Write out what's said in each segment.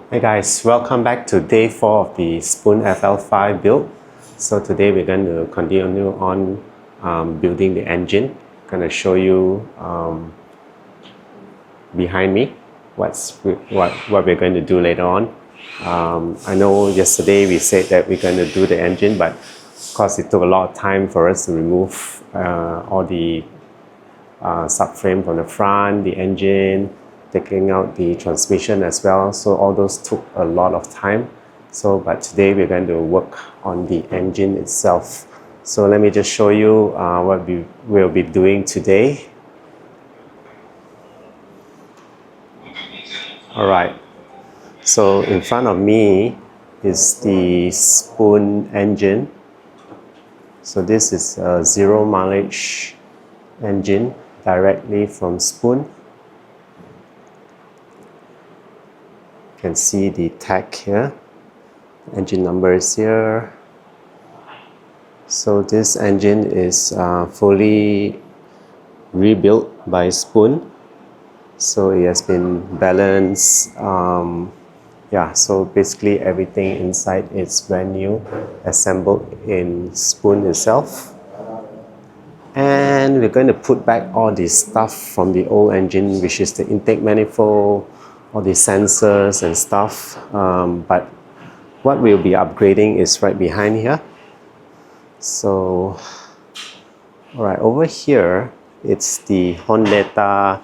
Hey guys, welcome back to day 4 of the SPOON FL5 build. So today we're going to continue on building the engine. I'm going to show you behind me what we're going to do later on. I know yesterday we said that we're going to do the engine, but of course it took a lot of time for us to remove all the subframe from the front, the engine, taking out the transmission as well. So all those took a lot of time. But today we're going to work on the engine itself. So let me just show you what we will be doing today. Alright, so in front of me is the SPOON engine. So this is a zero mileage engine directly from SPOON. You can see the tag here, engine number is here. So this engine is fully rebuilt by SPOON. So it has been balanced. So basically everything inside is brand new, assembled in SPOON itself. And we're going to put back all the stuff from the old engine, which is the intake manifold, all the sensors and stuff. But what we'll be upgrading is right behind here. So, alright, over here, it's the Honda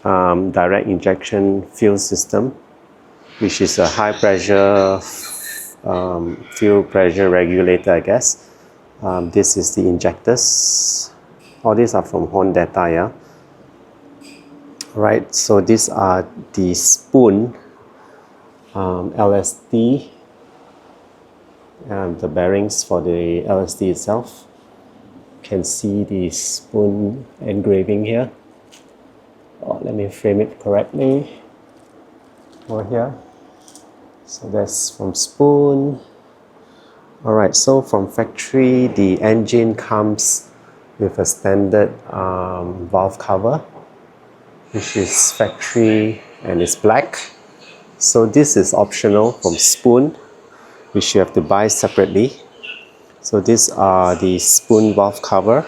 direct injection fuel system, which is a high pressure fuel pressure regulator, I guess. This is the injectors. All these are from Honda, yeah. Right, so these are the SPOON LSD, the bearings for the LSD itself. You can see the SPOON engraving here. Let me frame it correctly over here. So that's from SPOON. Alright, so from factory, the engine comes with a standard valve cover, which is factory and it's black. So this is optional from SPOON, which you have to buy separately. So these are the SPOON valve cover,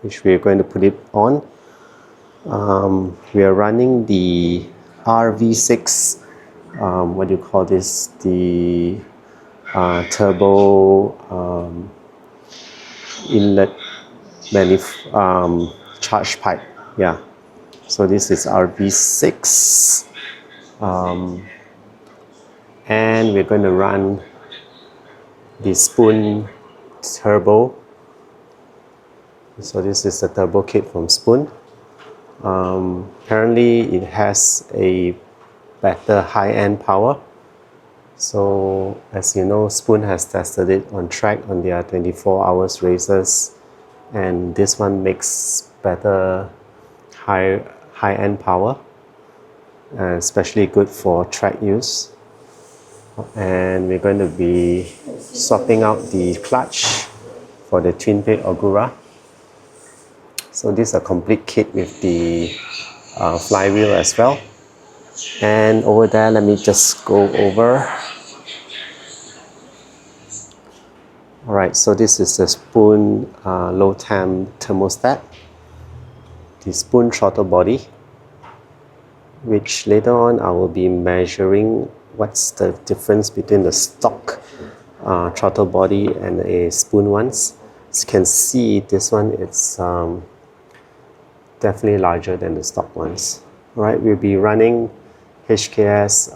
which we are going to put it on. We are running the RV6, what do you call this? The turbo inlet charge pipe. Yeah. So this is RV6. And we're going to run the SPOON turbo. So this is the turbo kit from SPOON. Apparently it has a better high-end power. So as you know, SPOON has tested it on track on their 24 hours races, and this one makes better high-end power, especially good for track use. And we're going to be swapping out the clutch for the twin plate Ogura. So this is a complete kit with the flywheel as well. And over there, let me just go over. Alright, so this is the SPOON low temp thermostat, the SPOON throttle body, which later on I will be measuring what's the difference between the stock throttle body and a SPOON ones. As you can see, this one is definitely larger than the stock ones. Alright, we'll be running HKS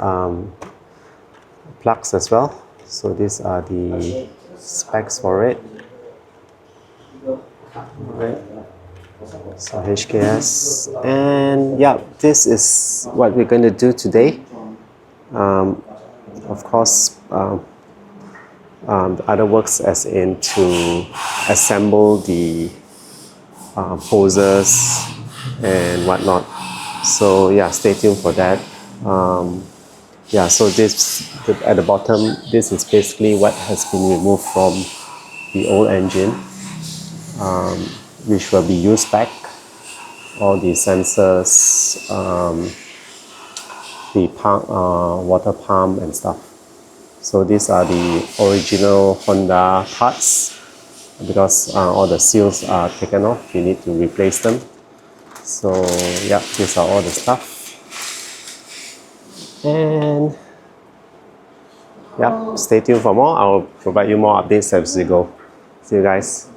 plugs as well. So these are the specs for it. Right. So HKS, and yeah, this is what we're going to do today. Of course, the other works as in to assemble the hoses and whatnot. So yeah, stay tuned for that. So this at the bottom, this is basically what has been removed from the old engine, which will be used back. All the sensors, the water pump and stuff. So these are the original Honda parts. Because all the seals are taken off, you need to replace them. So yeah, these are all the stuff. And yeah, stay tuned for more. I'll provide you more updates as we go. See you guys.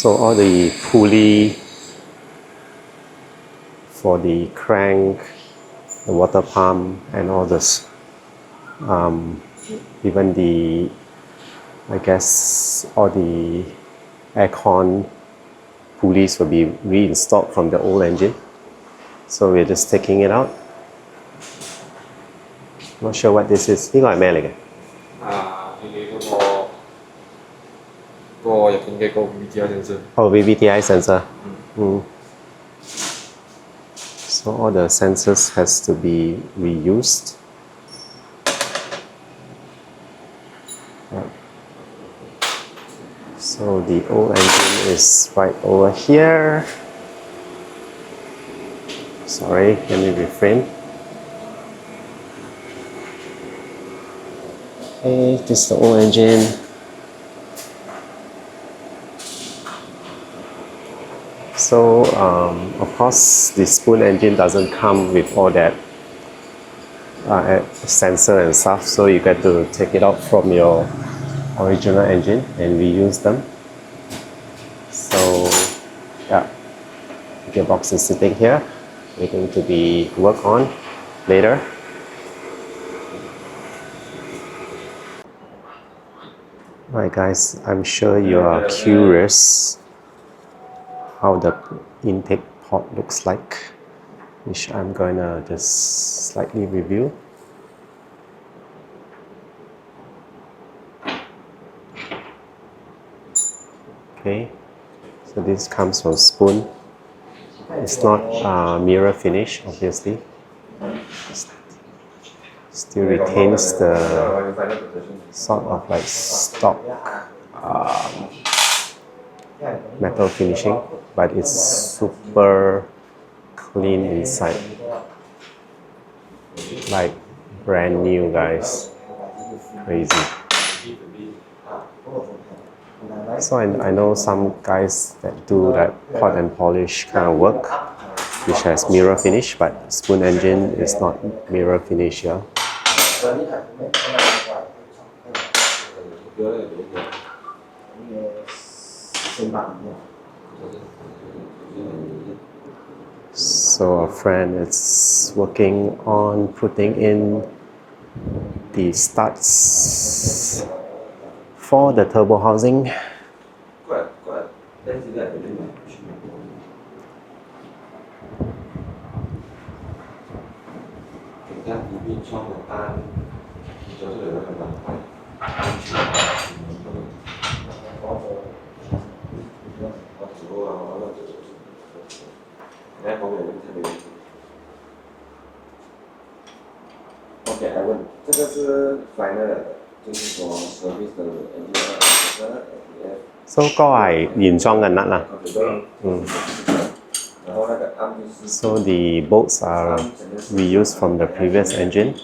So all the pulley for the crank, the water pump, and all this, even the, I guess, all the aircon pulleys will be reinstalled from the old engine. So we're just taking it out. Not sure what this is. 呢個係咩嚟嘅？個日本嘅個 VTI sensor。Oh, VVTI sensor. So all the sensors has to be reused. So the old engine is right over here. Sorry, let me reframe. Okay, this is the old engine. So of course the Spoon engine doesn't come with all that sensor and stuff, so you get to take it out from your original engine and reuse them. So yeah, the gearbox is sitting here, waiting to be worked on later. Alright guys, I'm sure you are curious how the intake port looks like, which I'm gonna just slightly review. Okay, so this comes from Spoon. It's not mirror finish, obviously. Still retains the sort of like stock metal finishing, but it's super clean inside, like brand new, guys. Crazy. So I know some guys that do that pot and polish kind of work, which has mirror finish, but Spoon engine is not mirror finish here. So a friend is working on putting in the studs for the turbo housing. So 個係原裝嘅 nut 啦。So the bolts are reused from the previous engine.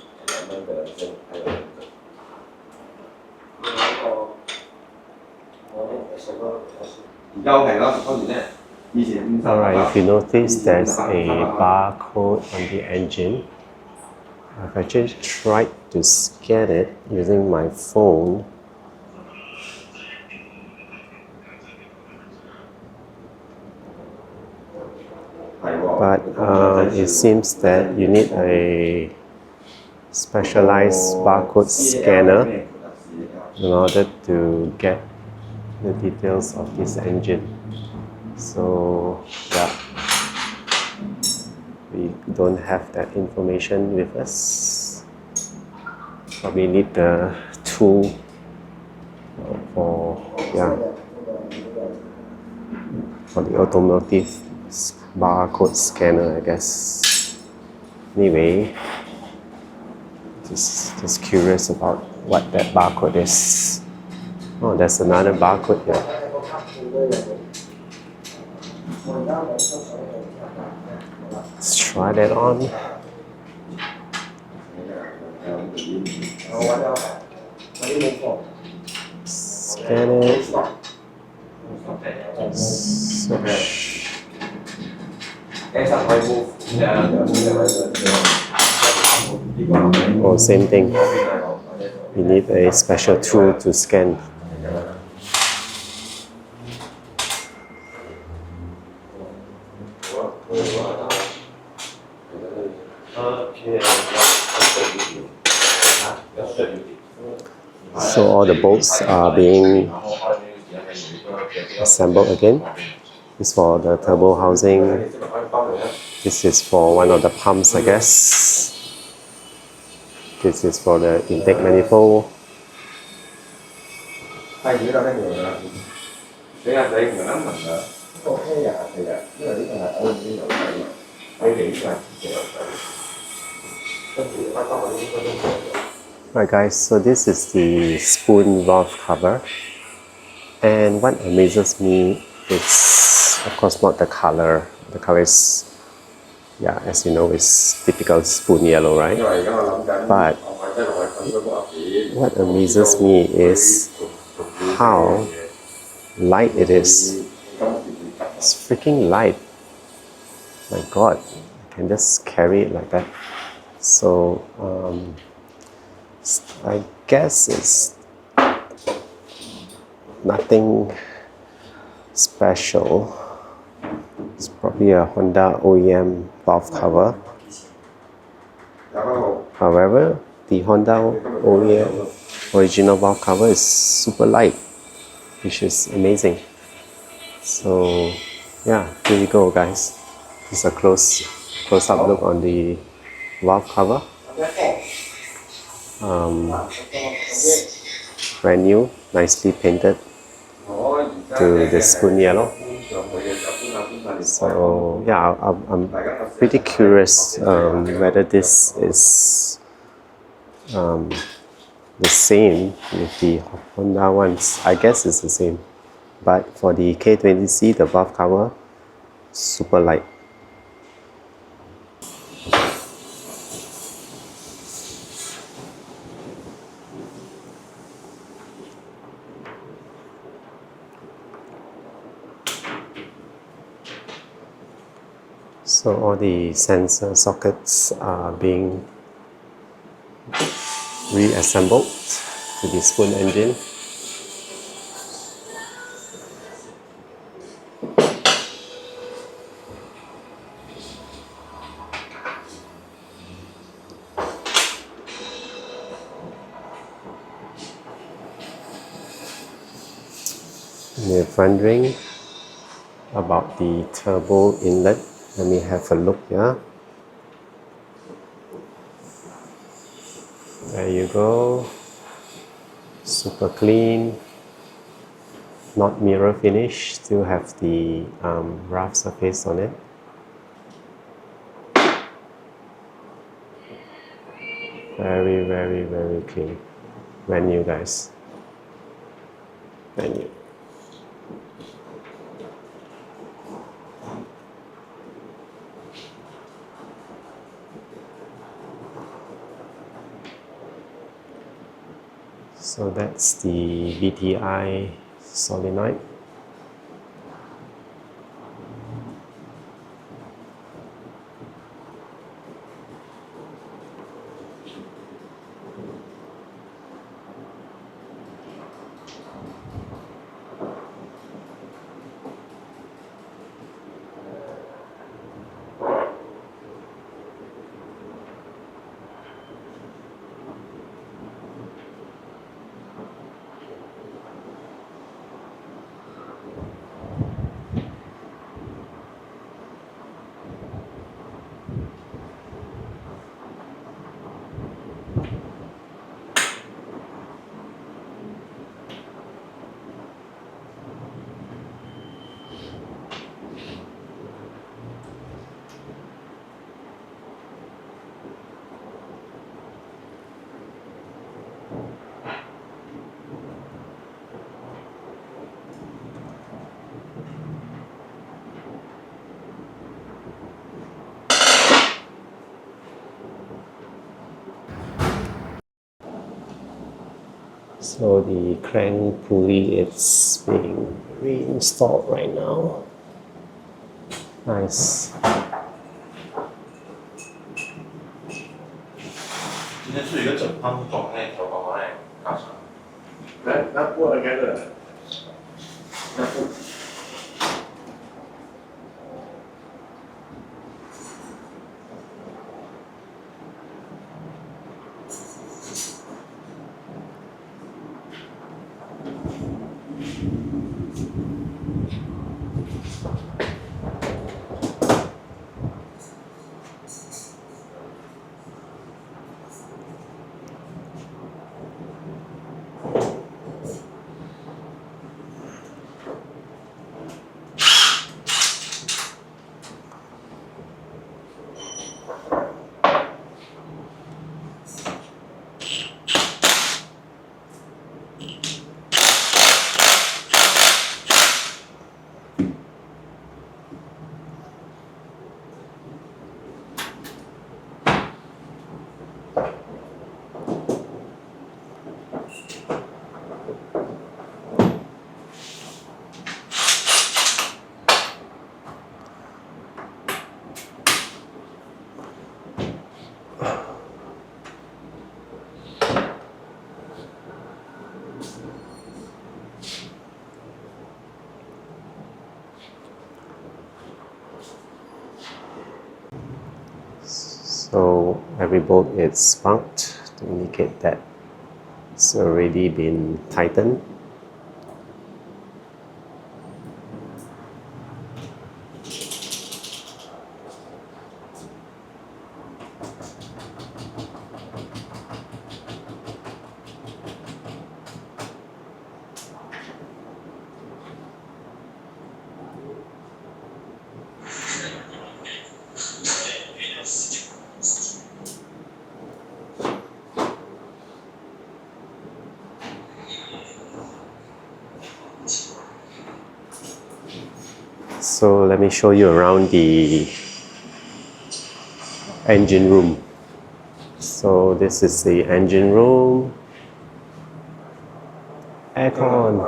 Alright, if you notice, there's a barcode on the engine. I've actually tried to scan it using my phone. But it seems that you need a specialized barcode scanner in order to get the details of this engine. So yeah, we don't have that information with us. Probably need the tool for the automotive barcode scanner, I guess. Anyway, Just curious about what that barcode is. Oh, there's another barcode here. Let's try that on. Scan it. Search. Oh, same thing. We need a special tool to scan. So all the bolts are being assembled again. This is for the turbo housing. This is for one of the pumps, I guess. This is for the intake manifold. Right guys, so this is the spoon valve cover, and what amazes me is of course not the color. The color is, yeah, as you know, is typical spoon yellow, right? But what amazes me is how light it is. It's freaking light. My god, I can just carry it like that. So I guess it's nothing special. It's probably a Honda OEM valve cover. However, the Honda OEM original valve cover is super light, which is amazing. So yeah, here we go guys. This is a close-up look on the valve cover. Brand new, nicely painted to the spoon yellow. So yeah, I'm pretty curious whether this is the same with the Honda ones. I guess it's the same, but for the K20C, the valve cover, super light. So all the sensor sockets are being reassembled to the spoon engine. We're wondering about the turbo inlet. Let me have a look here. There you go. Super clean. Not mirror finish. Still have the rough surface on it. Very, very, very clean. Brand new, guys. Brand new. So that's the VTI solenoid. So the crank pulley is being reinstalled right now. Nice. 今天出一个整胖装那调高那干啥？那过了该的，那不。So every bolt is spunked to indicate that it's already been tightened. So let me show you around the engine room. So this is the engine room. Aircon.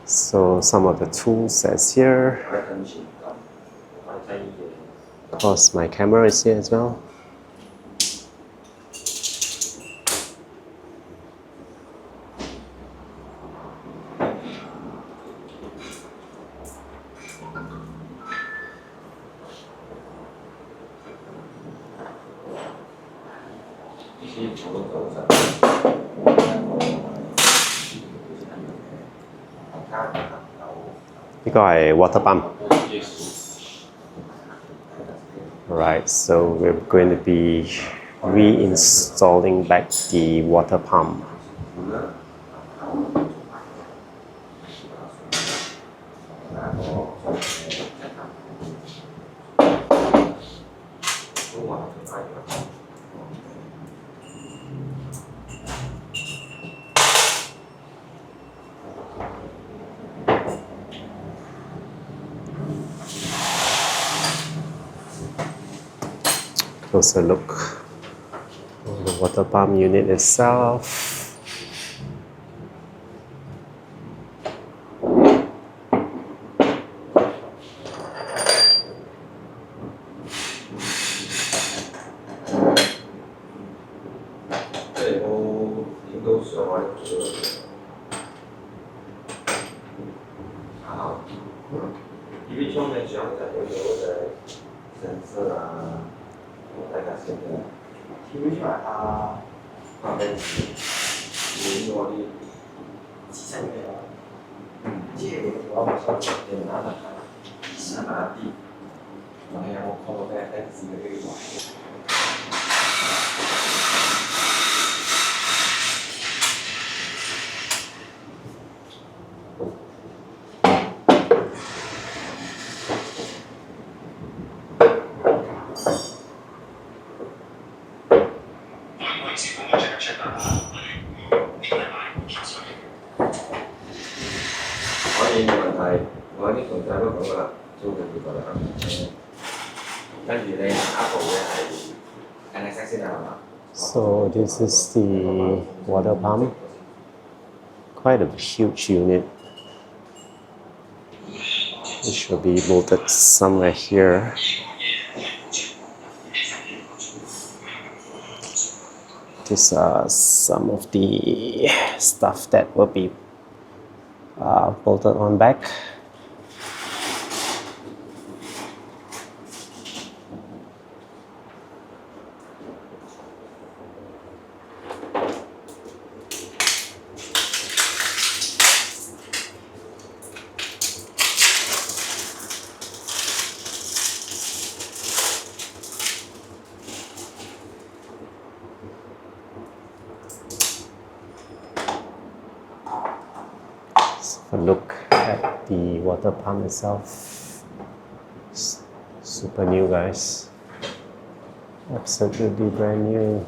So some of the tools that's here. Of course my camera is here as well. This is water pump. Alright, so we're going to be reinstalling back the water pump. Closer look on the water pump unit itself. So this is the water pump. Quite a huge unit. It should be bolted somewhere here. These are some of the stuff that will be bolted on back. A look at the water pump itself. Super new, guys. Absolutely brand new.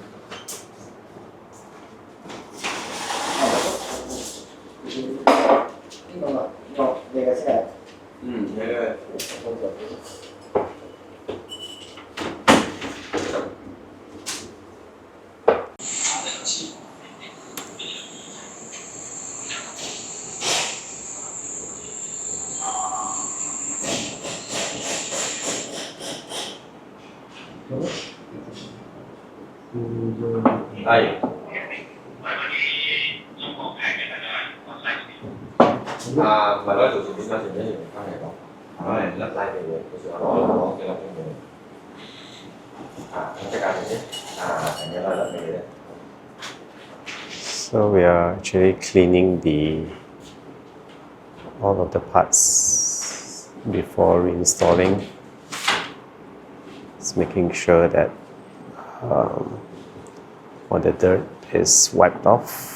So we are actually cleaning all of the parts before reinstalling. It's making sure that all the dirt is wiped off.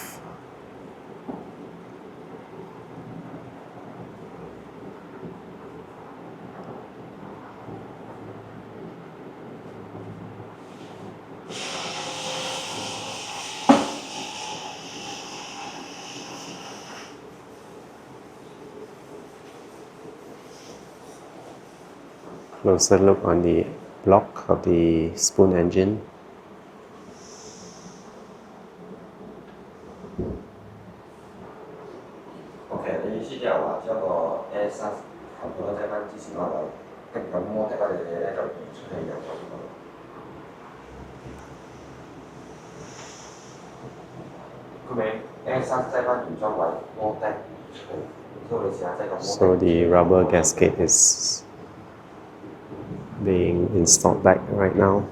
Closer look on the block of the spoon engine. So the rubber gasket is being installed back right now.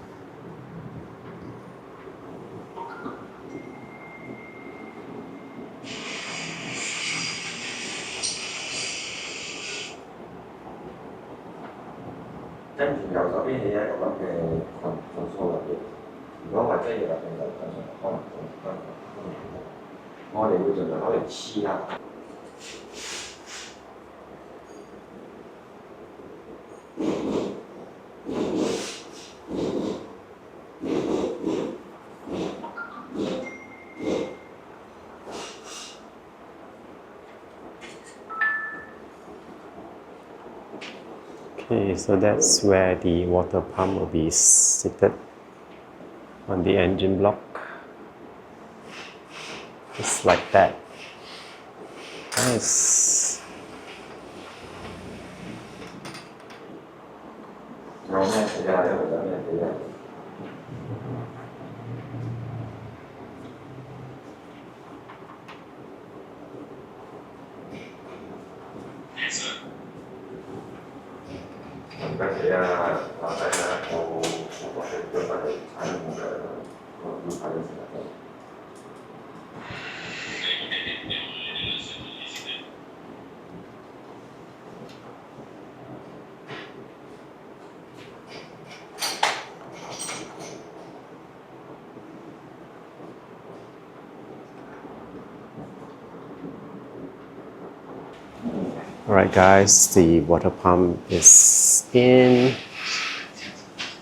Okay, so that's where the water pump will be seated on the engine block. Just like that. Nice. Alright guys, the water pump is in.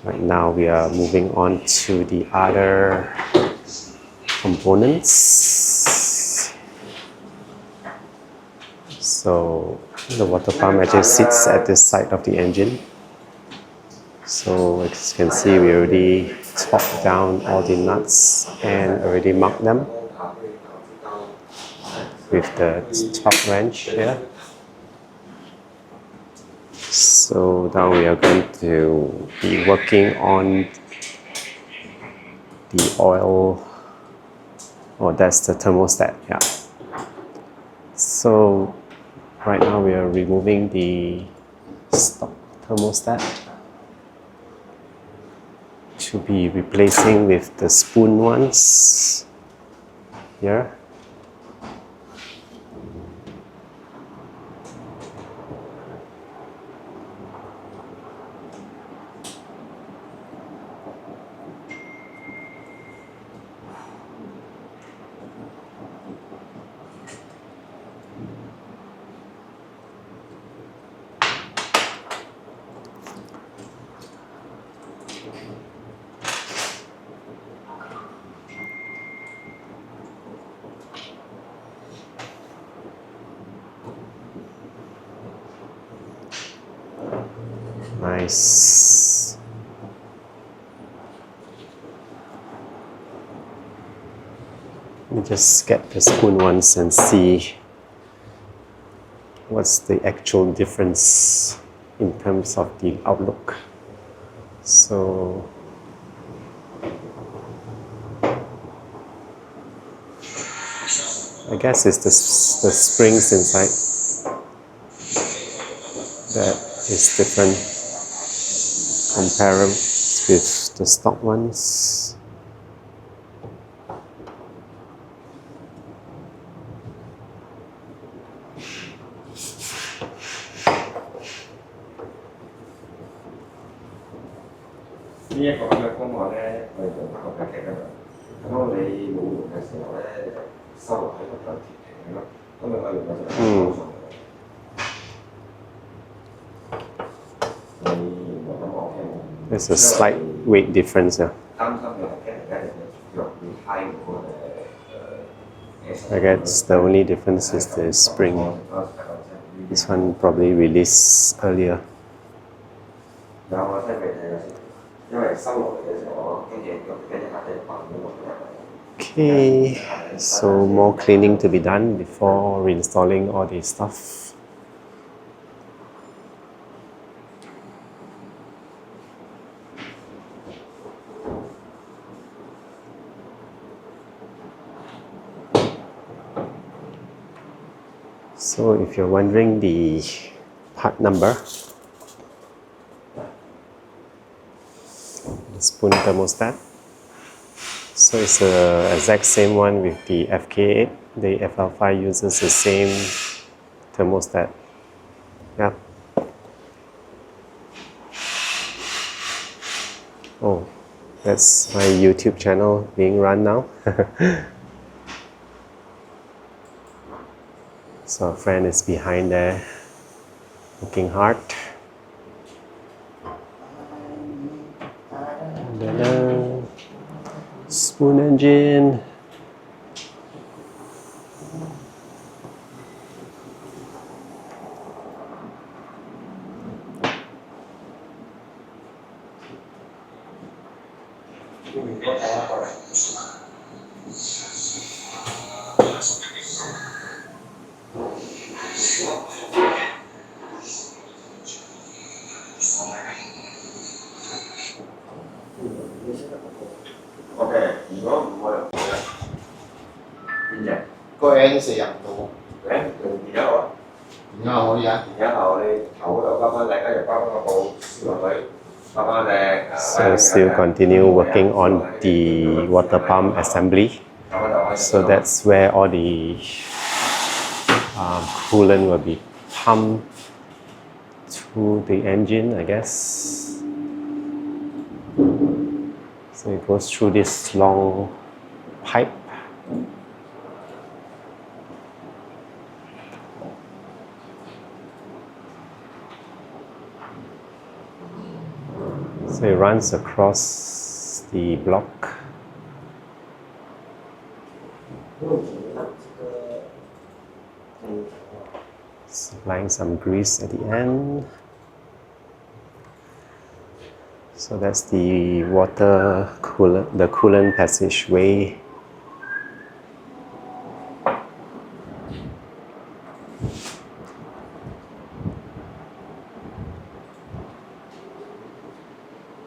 Right now we are moving on to the other components. So the water pump actually sits at the side of the engine. So as you can see, we already torqued down all the nuts and already marked them with the torque wrench here. So now we are going to be working on the oil, that's the thermostat, yeah. So right now we are removing the stock thermostat to be replacing with the spoon ones here. Nice. Let me just get the spoon ones and see what's the actual difference in terms of the outlook. So I guess it's the springs inside that is different compared with the stock ones. There's a slight weight difference here. I guess the only difference is the spring. This one probably released earlier. Okay, so more cleaning to be done before reinstalling all the stuff. So if you're wondering the part number, the spoon thermostat, so it's the exact same one with the FK8. The FL5 uses the same thermostat. Yeah. Oh, that's my YouTube channel being run now. So a friend is behind there, working hard. Spoon engine. Có em sử dụng tủ. Đấy, đừng gì đó rồi. Ngầu vậy? Nhớ hồi đi, thầu đó có mấy lẹ có bộ rồi mới. So still continue working on the water pump assembly. So that's where all the coolant will be pumped to the engine, I guess. So it goes through this long pipe. So it runs across the block. Supplying some grease at the end. So that's the water coolant, the coolant passageway.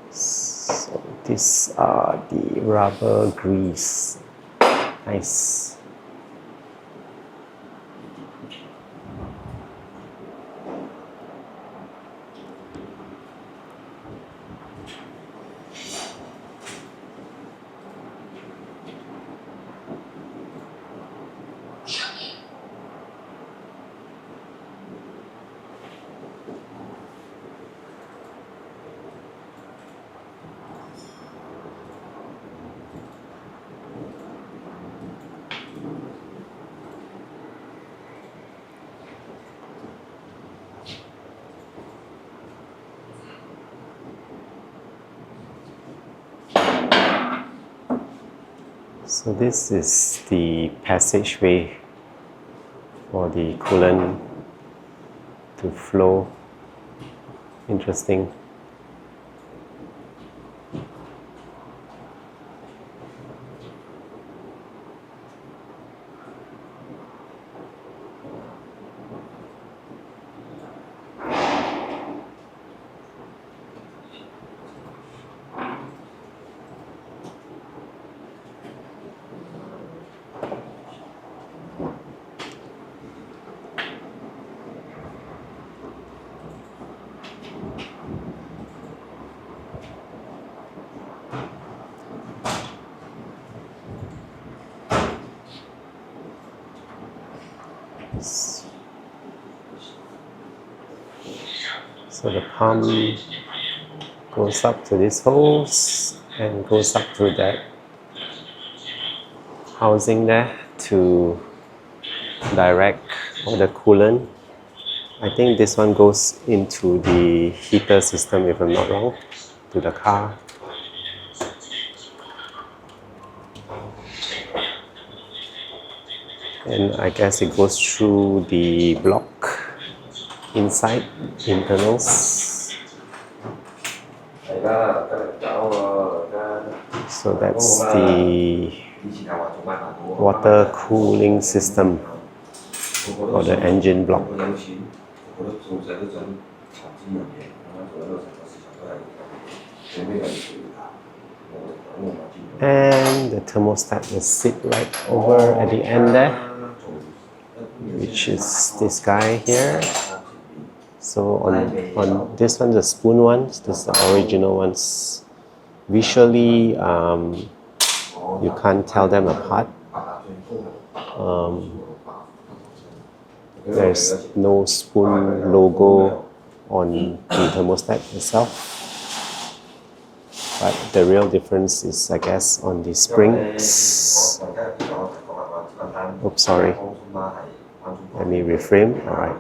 So these are the rubber grease. Nice. So this is the passageway for the coolant to flow. Interesting. So the pump goes up to this hose and goes up to that housing there to direct all the coolant. I think this one goes into the heater system, if I'm not wrong, to the car. And I guess it goes through the block inside internals. So that's the water cooling system for the engine block. And the thermostat will sit right over at the end there, which is this guy here. So on this one, the spoon ones, this is the original ones. Visually, you can't tell them apart. There's no spoon logo on the thermostat itself. But the real difference is, I guess, on the springs. Oops, sorry. Let me reframe. Alright.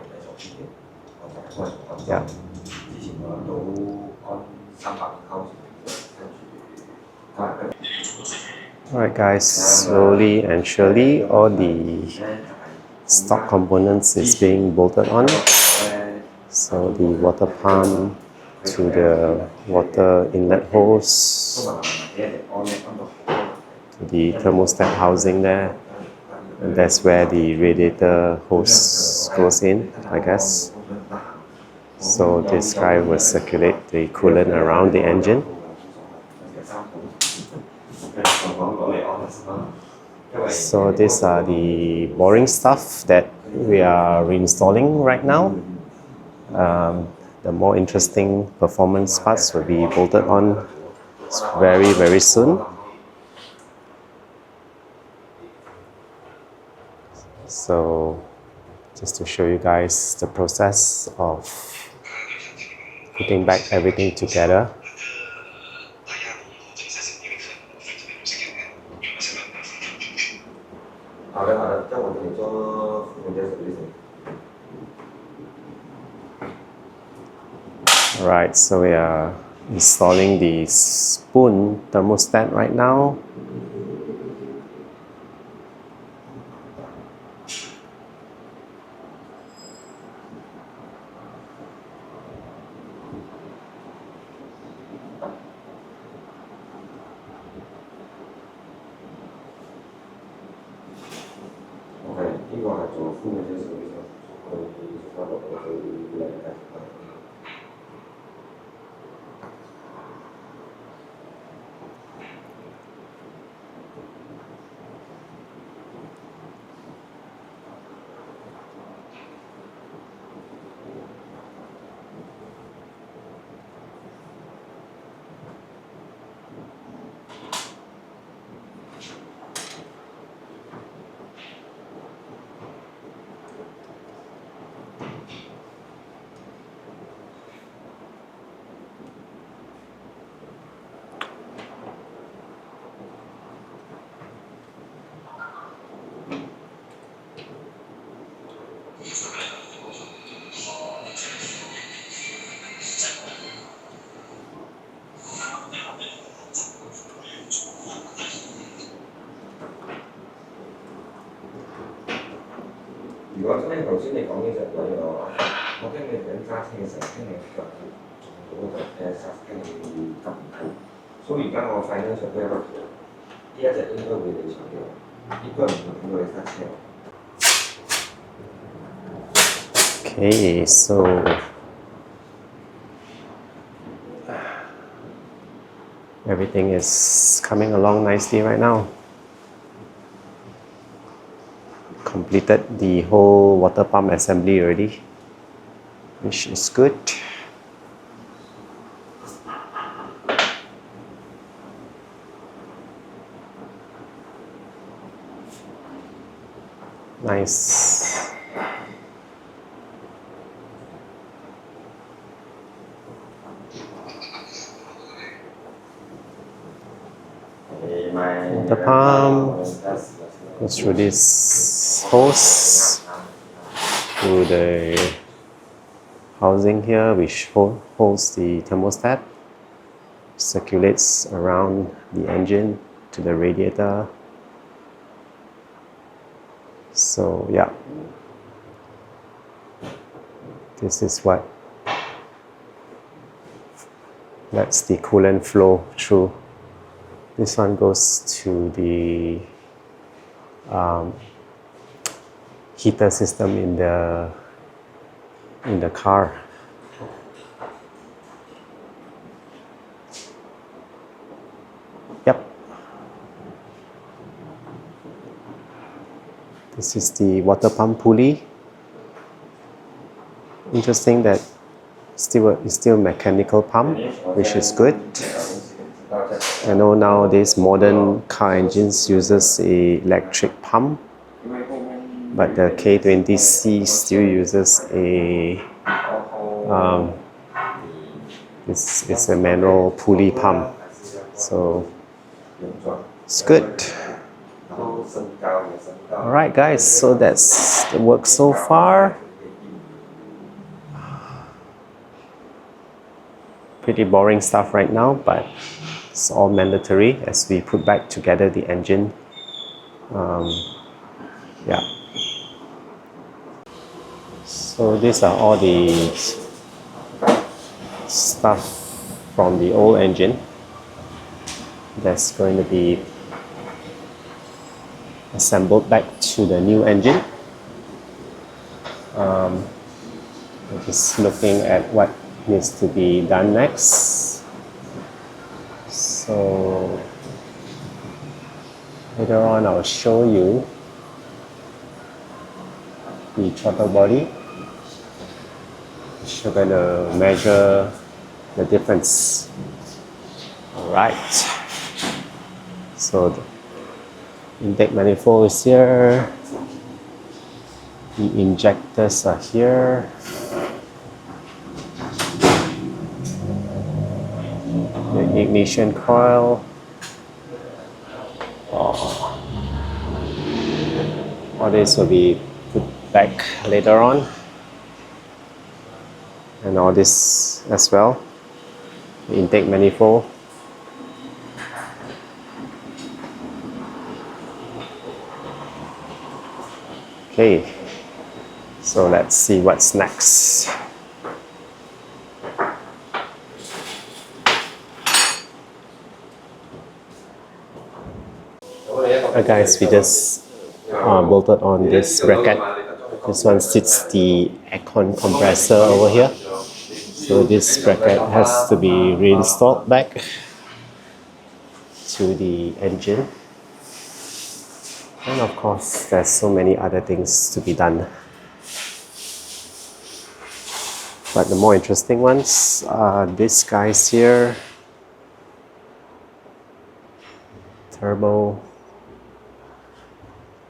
Yeah. Alright guys, slowly and surely all the stock components is being bolted on. So the water pump to the water inlet hose, to the thermostat housing there, and that's where the radiator hose goes in, I guess. So this guy will circulate the coolant around the engine. So these are the boring stuff that we are reinstalling right now. The more interesting performance parts will be bolted on very, very soon. So just to show you guys the process of putting back everything together. Alright, so we are installing the spoon thermostat right now. 如果真係頭先你講呢隻位我驚你想揸車嘅時候，驚你腳嗰度驚你撳唔到，所以而家我快啲上都有個圖，呢一隻應該會理想啲，應該唔會影到你塞車。Okay, so everything is coming along nicely right now. Completed the whole water pump assembly already, which is good. Nice. The pump goes through this hose to the housing here, which holds the thermostat, circulates around the engine to the radiator. So yeah, this is what lets the coolant flow through. This one goes to the heater system in the car. Yep. This is the water pump pulley. Interesting that it's still mechanical pump, which is good. I know nowadays modern car engines uses a electric pump, but the K20C still uses a it's a manual pulley pump, so it's good. Alright guys, so that's the work so far. Pretty boring stuff right now, but it's all mandatory as we put back together the engine. Yeah. So these are all the stuff from the old engine that's going to be assembled back to the new engine. I'm just looking at what needs to be done next. So later on I'll show you the throttle body. We're going to measure the difference. Alright, so the intake manifold is here, the injectors are here, the ignition coil, all this will be put back later on, and all this as well, the intake manifold. Okay, so let's see what's next. Guys, we just bolted on this bracket This one sits the aircon compressor over here. So this bracket has to be reinstalled back to the engine. And of course, there's so many other things to be done. But the more interesting ones are these guys here. Turbo.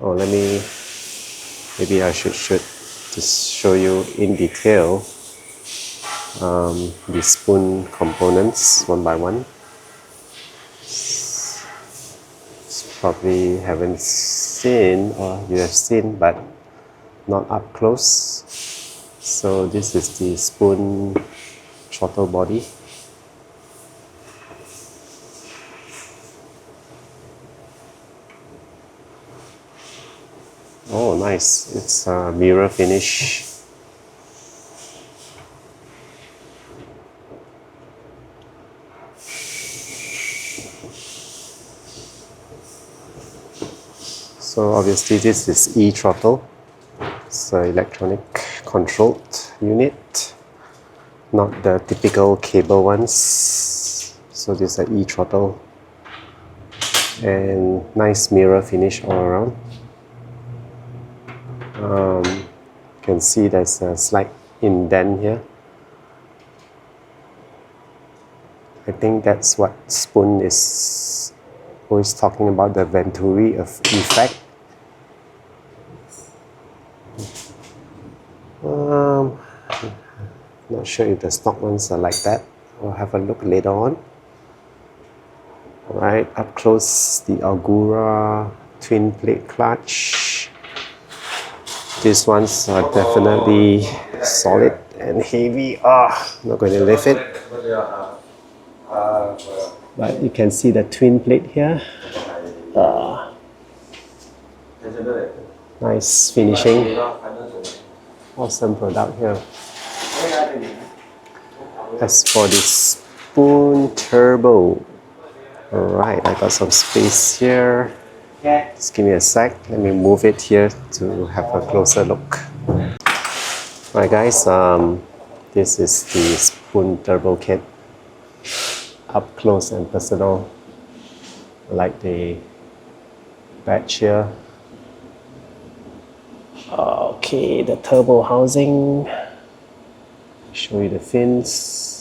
Oh, maybe I should just show you in detail the spoon components one by one. Probably haven't seen, or you have seen but not up close. So this is the spoon throttle body. Oh nice, it's a mirror finish. So obviously this is e-throttle. It's an electronic controlled unit, not the typical cable ones. So this is an e-throttle, and nice mirror finish all around. You can see there's a slight indent here. I think that's what Spoon is always talking about, the Venturi effect. Not sure if the stock ones are like that. We'll have a look later on. Alright, up close, the Agura twin plate clutch. These ones are definitely solid and heavy. Not going to lift it. But you can see the twin plate here. Nice finishing. Awesome product here. As for the Spoon Turbo, alright, I got some space here. Just give me a sec. Let me move it here to have a closer look. Alright guys, this is the Spoon Turbo kit. Up close and personal. I like the badge here. Okay, the turbo housing. Show you the fins.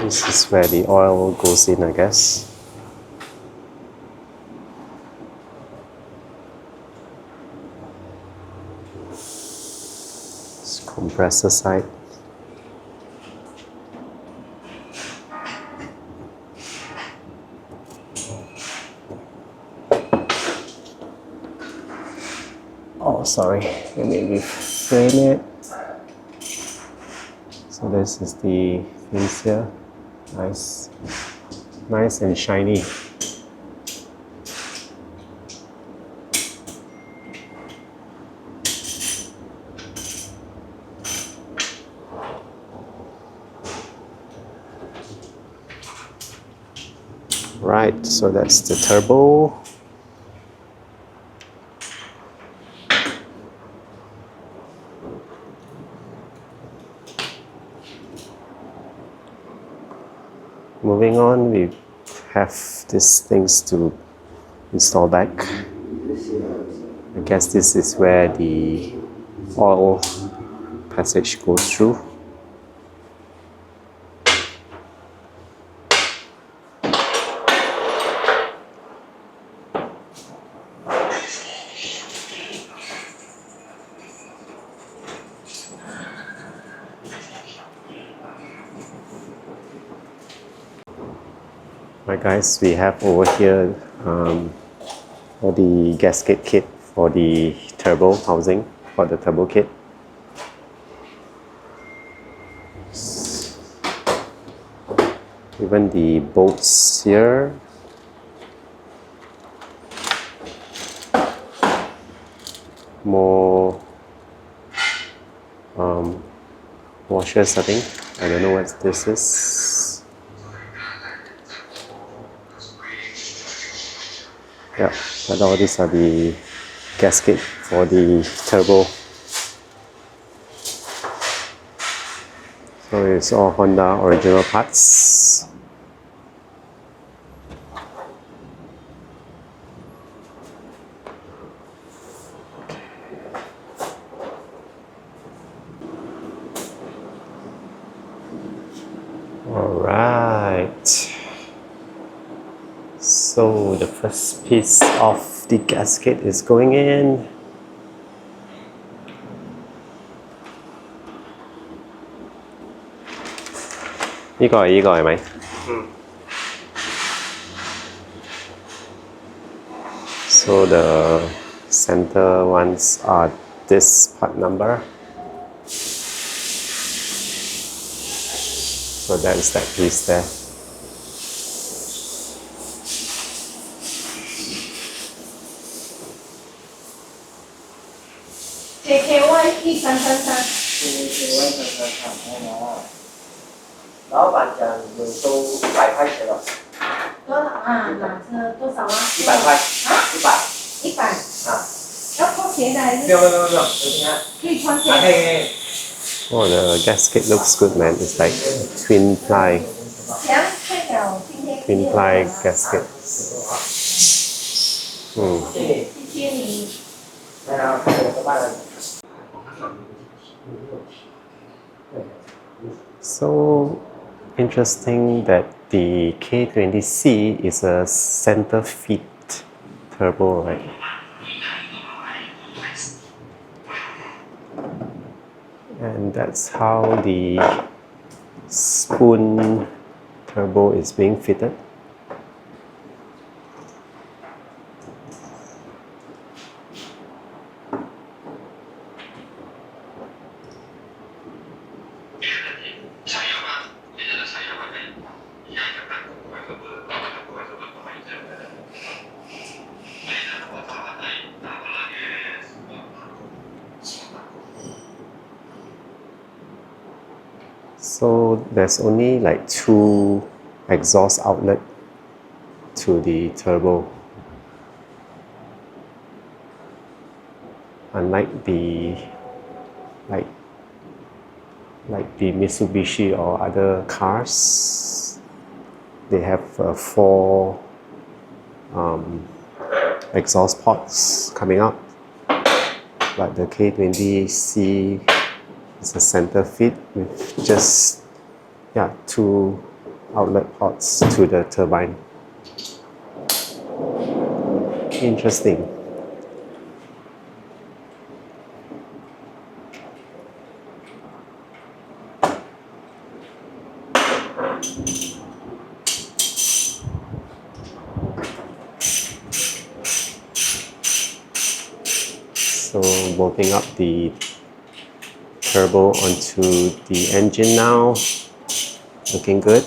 This is where the oil goes in, I guess. It's compressor side. Oh, sorry, let me reframe it. So this is the fins here. Nice and shiny. Right, so that's the turbo. Moving on, we have these things to install back. I guess this is where the oil passage goes through. Right guys, we have over here all the gasket kit for the turbo housing. for the turbo kit. Even the bolts here, more washers, I think. I don't know what this is. Yeah, but all these are the gasket for the turbo. So it's all Honda original parts. Alright. So the first piece of the gasket is going in. This is right? So the center ones are this part number. So that is that piece there. KKY1333。老板讲有收100块钱了。多少啊？打车多少啊100块。啊？100。100。啊。要扣钱的还是？没有，你看。可以穿线。可以。Oh, the gasket looks good, man. It's like twin ply gasket. 谢谢你。然后看我的办了。So interesting that the K20C is a center feed turbo, right? And that's how the spoon turbo is being fitted. So there's only like 2 exhaust outlets to the turbo. Unlike the like the Mitsubishi or other cars, they have 4 exhaust ports coming out. But the K20C is a center feed with just 2 outlet ports to the turbine. Interesting. So bolting up the turbo onto the engine now. Looking good.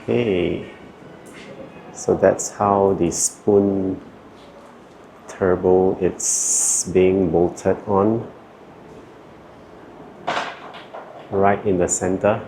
Okay, so that's how the spoon turbo is being bolted on right in the center.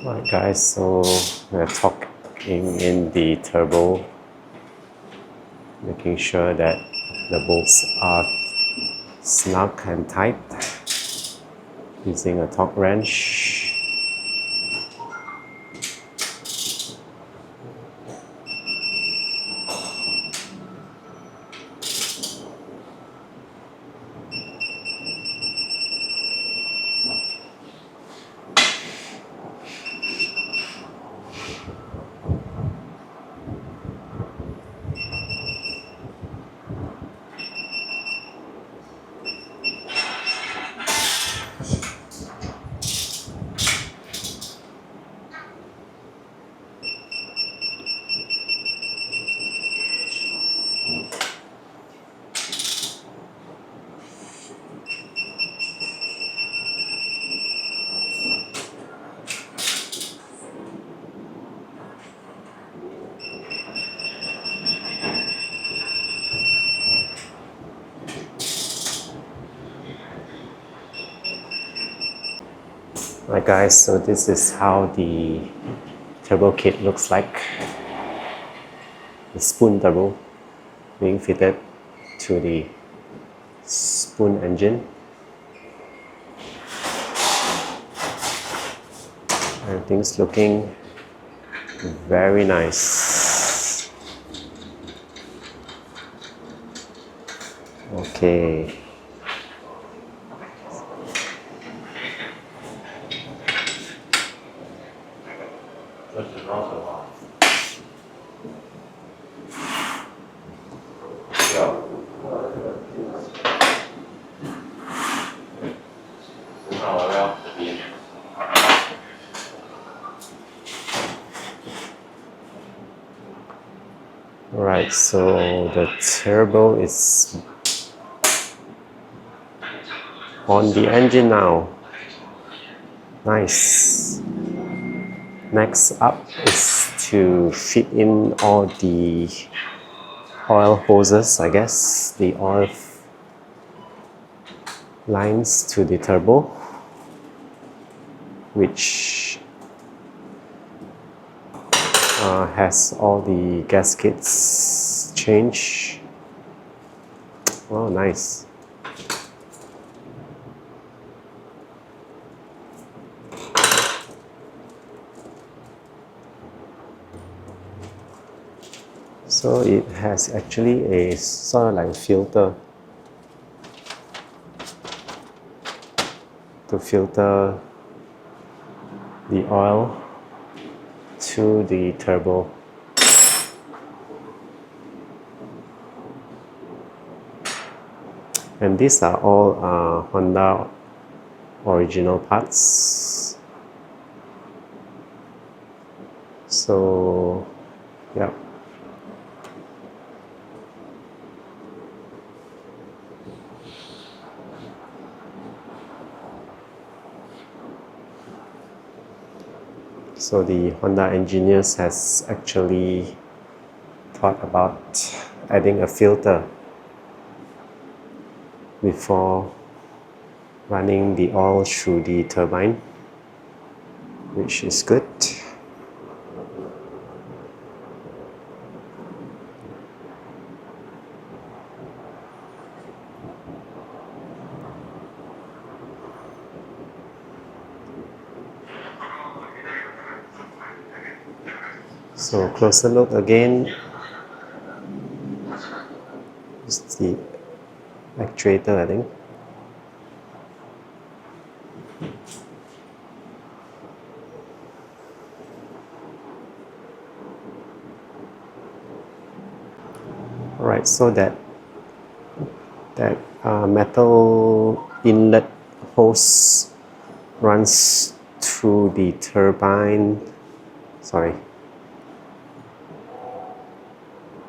Alright guys, so we're talking in the turbo, making sure that the bolts are snug and tight using a torque wrench. Alright guys, so this is how the turbo kit looks like. The spoon turbo being fitted to the spoon engine. Everything's looking very nice. Okay. Just the nozzle one. Yeah. 看我要这边。 Alright, so the turbo is on the engine now. Nice. Next up is to fit in all the oil hoses, I guess, the oil lines to the turbo, which has all the gaskets changed. Oh, nice. So it has actually a sort of like filter to filter the oil to the turbo. And these are all Honda original parts. So, yeah. So the Honda engineers has actually thought about adding a filter before running the oil through the turbine, which is good. So closer look again. the actuator, I think. Alright, so that metal inlet hose runs through the turbine,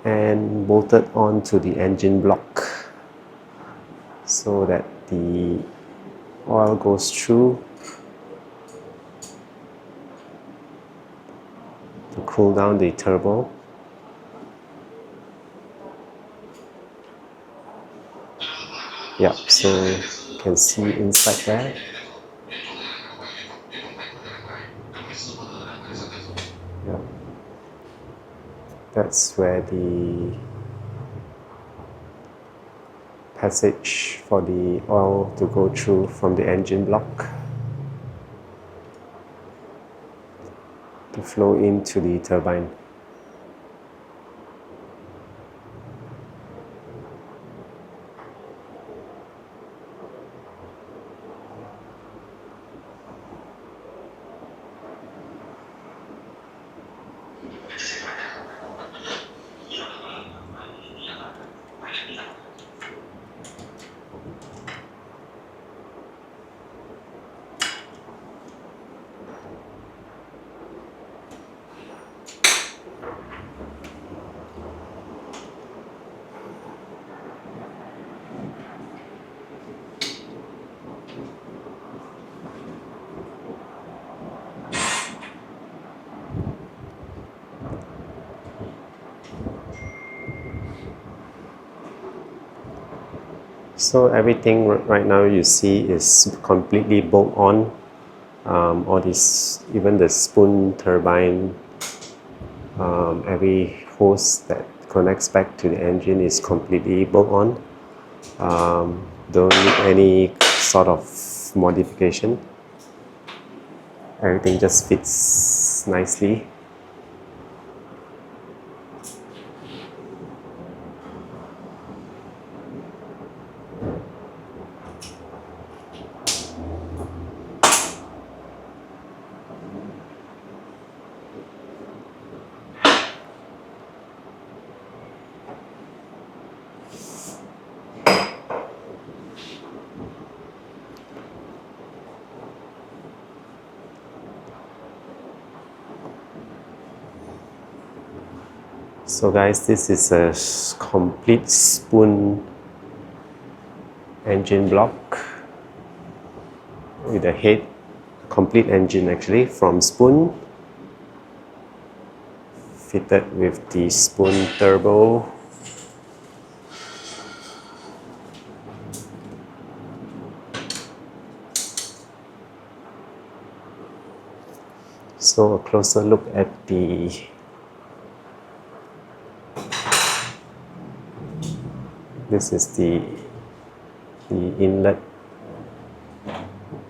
and bolted onto the engine block so that the oil goes through to cool down the turbo. Yeah, so you can see inside there. Yeah. That's where the passage for the oil to go through from the engine block to flow into the turbine. So everything right now you see is completely bolt on. All this, even the spoon turbine, every hose that connects back to the engine is completely bolt on. Don't need any sort of modification. Everything just fits nicely. So guys, this is a complete spoon engine block with a head, complete engine actually from spoon, fitted with the spoon turbo. So a closer look at this is the inlet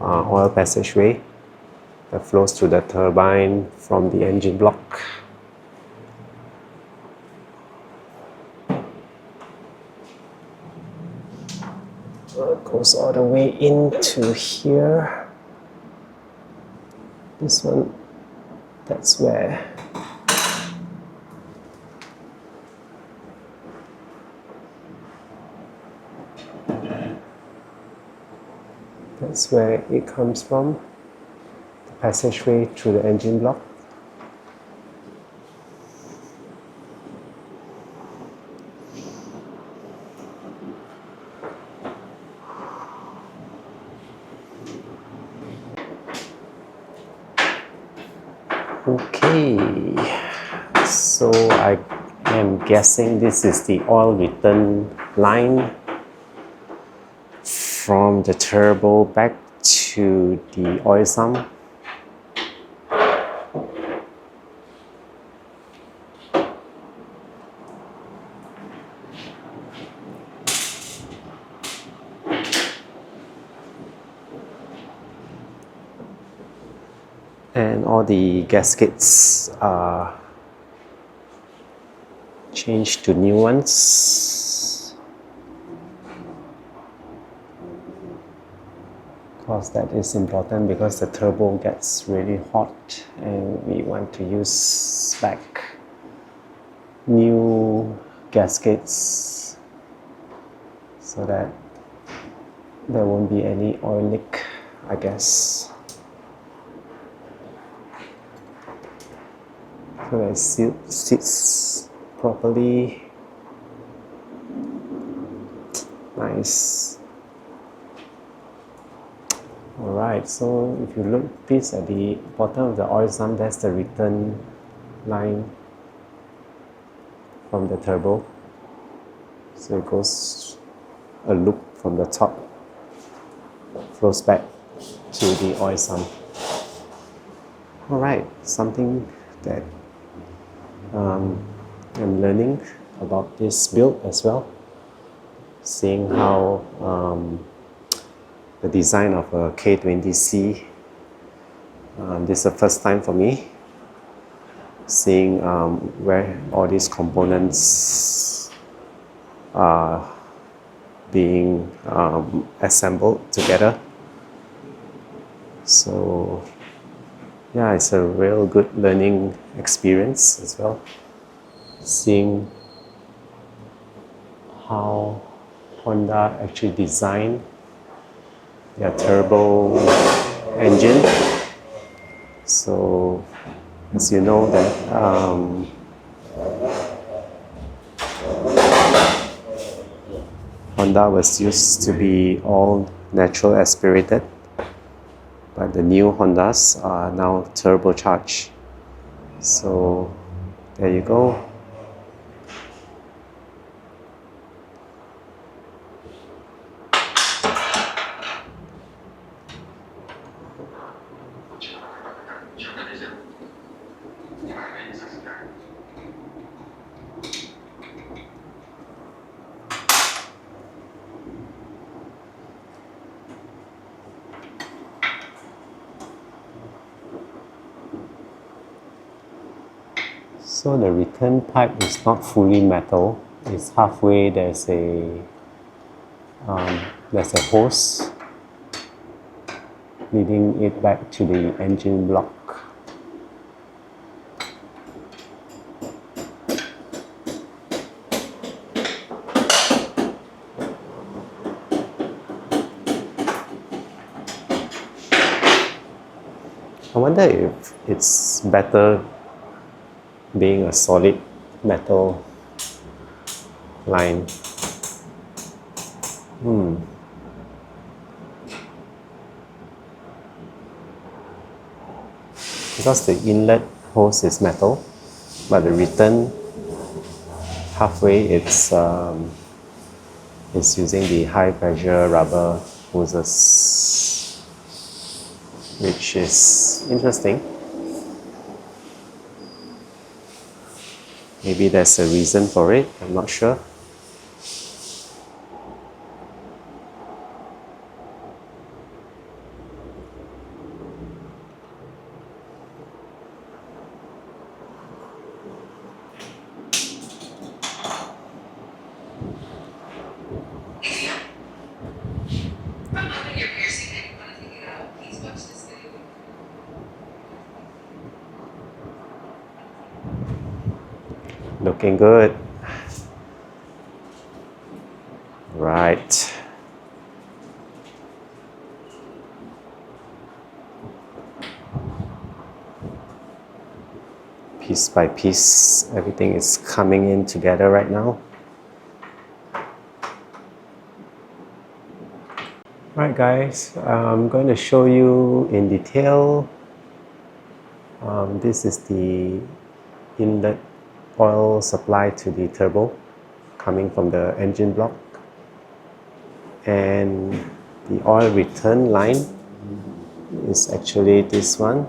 oil passageway that flows to the turbine from the engine block. It goes all the way into here. This one, that's where it comes from, the passageway through the engine block. Okay, so I am guessing this is the oil return line from the turbo back to the oil sump. And all the gaskets are changed to new ones. course, that is important because the turbo gets really hot and we want to use back new gaskets so that there won't be any oil leak, I guess. So that it sits properly. Nice. Alright, so if you look this at the bottom of the oil sump, that's the return line from the turbo. So it goes a loop from the top, flows back to the oil sump. Alright, something that I'm learning about this build as well. Seeing how the design of a K20C, this is the first time for me seeing where all these components are being assembled together. So yeah, it's a real good learning experience as well, seeing how Honda actually designed their turbo engine. So as you know that Honda was used to be all natural aspirated, but the new Hondas are now turbocharged. So there you go. So the return pipe is not fully metal. It's halfway. There's a hose leading it back to the engine block. I wonder if it's better being a solid metal line. Because the inlet hose is metal, but the return halfway it's using the high pressure rubber hoses, which is interesting. Maybe there's a reason for it, I'm not sure. Looking good. Right. Piece by piece, everything is coming in together right now. Right guys, I'm going to show you in detail. This is the inlet oil supply to the turbo coming from the engine block, and the oil return line is actually this one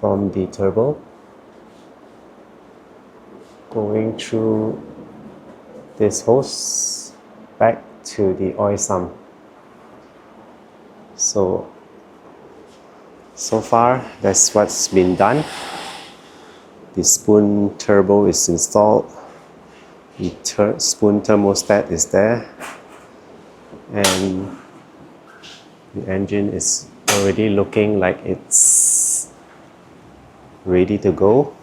from the turbo going through this hose back to the oil sump. So far that's what's been done. The spoon turbo is installed, the spoon thermostat is there, and The engine is already looking like it's ready to go.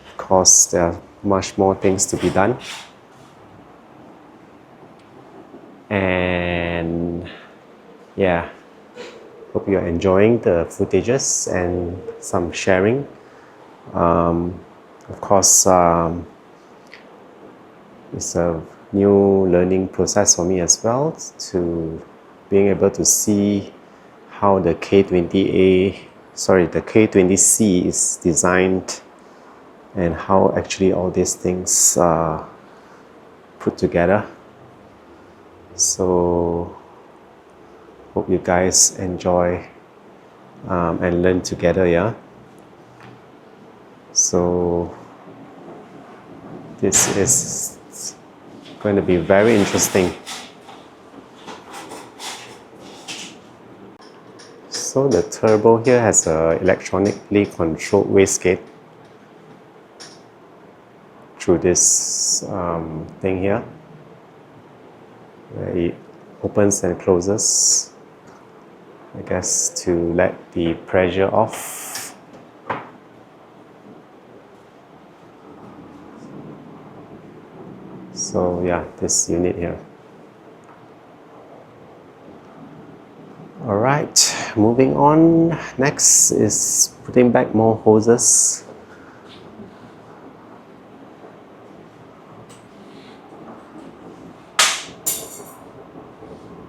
Of course, there are much more things to be done. And yeah, hope you're enjoying the footages and some sharing. Of course, it's a new learning process for me as well, to being able to see how the K20C is designed and how actually all these things are put together. So hope you guys enjoy and learn together, yeah. So this is going to be very interesting. So the turbo here has a electronically controlled wastegate through this thing here, where it opens and closes, I guess, to let the pressure off. So yeah, this unit here. Alright, moving on. Next is putting back more hoses.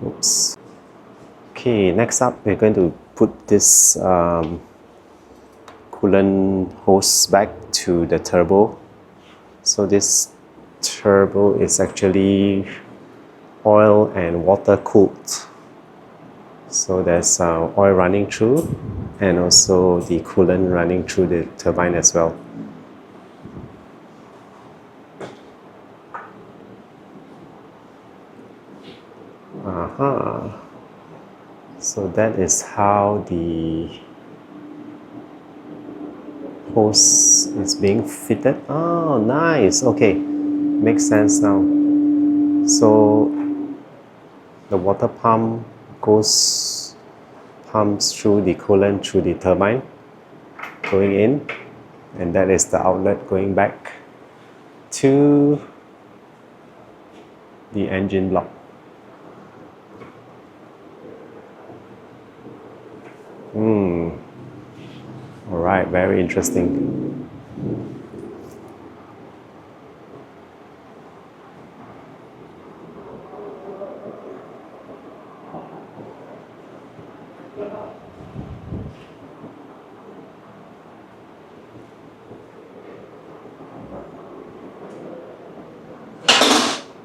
Oops. Okay, next up we're going to put this coolant hose back to the turbo. So this turbo is actually oil and water cooled. So there's oil running through and also the coolant running through the turbine as well. So that is how the hose is being fitted. Oh, nice. Okay, makes sense now. So the water pump pumps through the coolant through the turbine going in, and that is the outlet going back to the engine block. Alright, very interesting.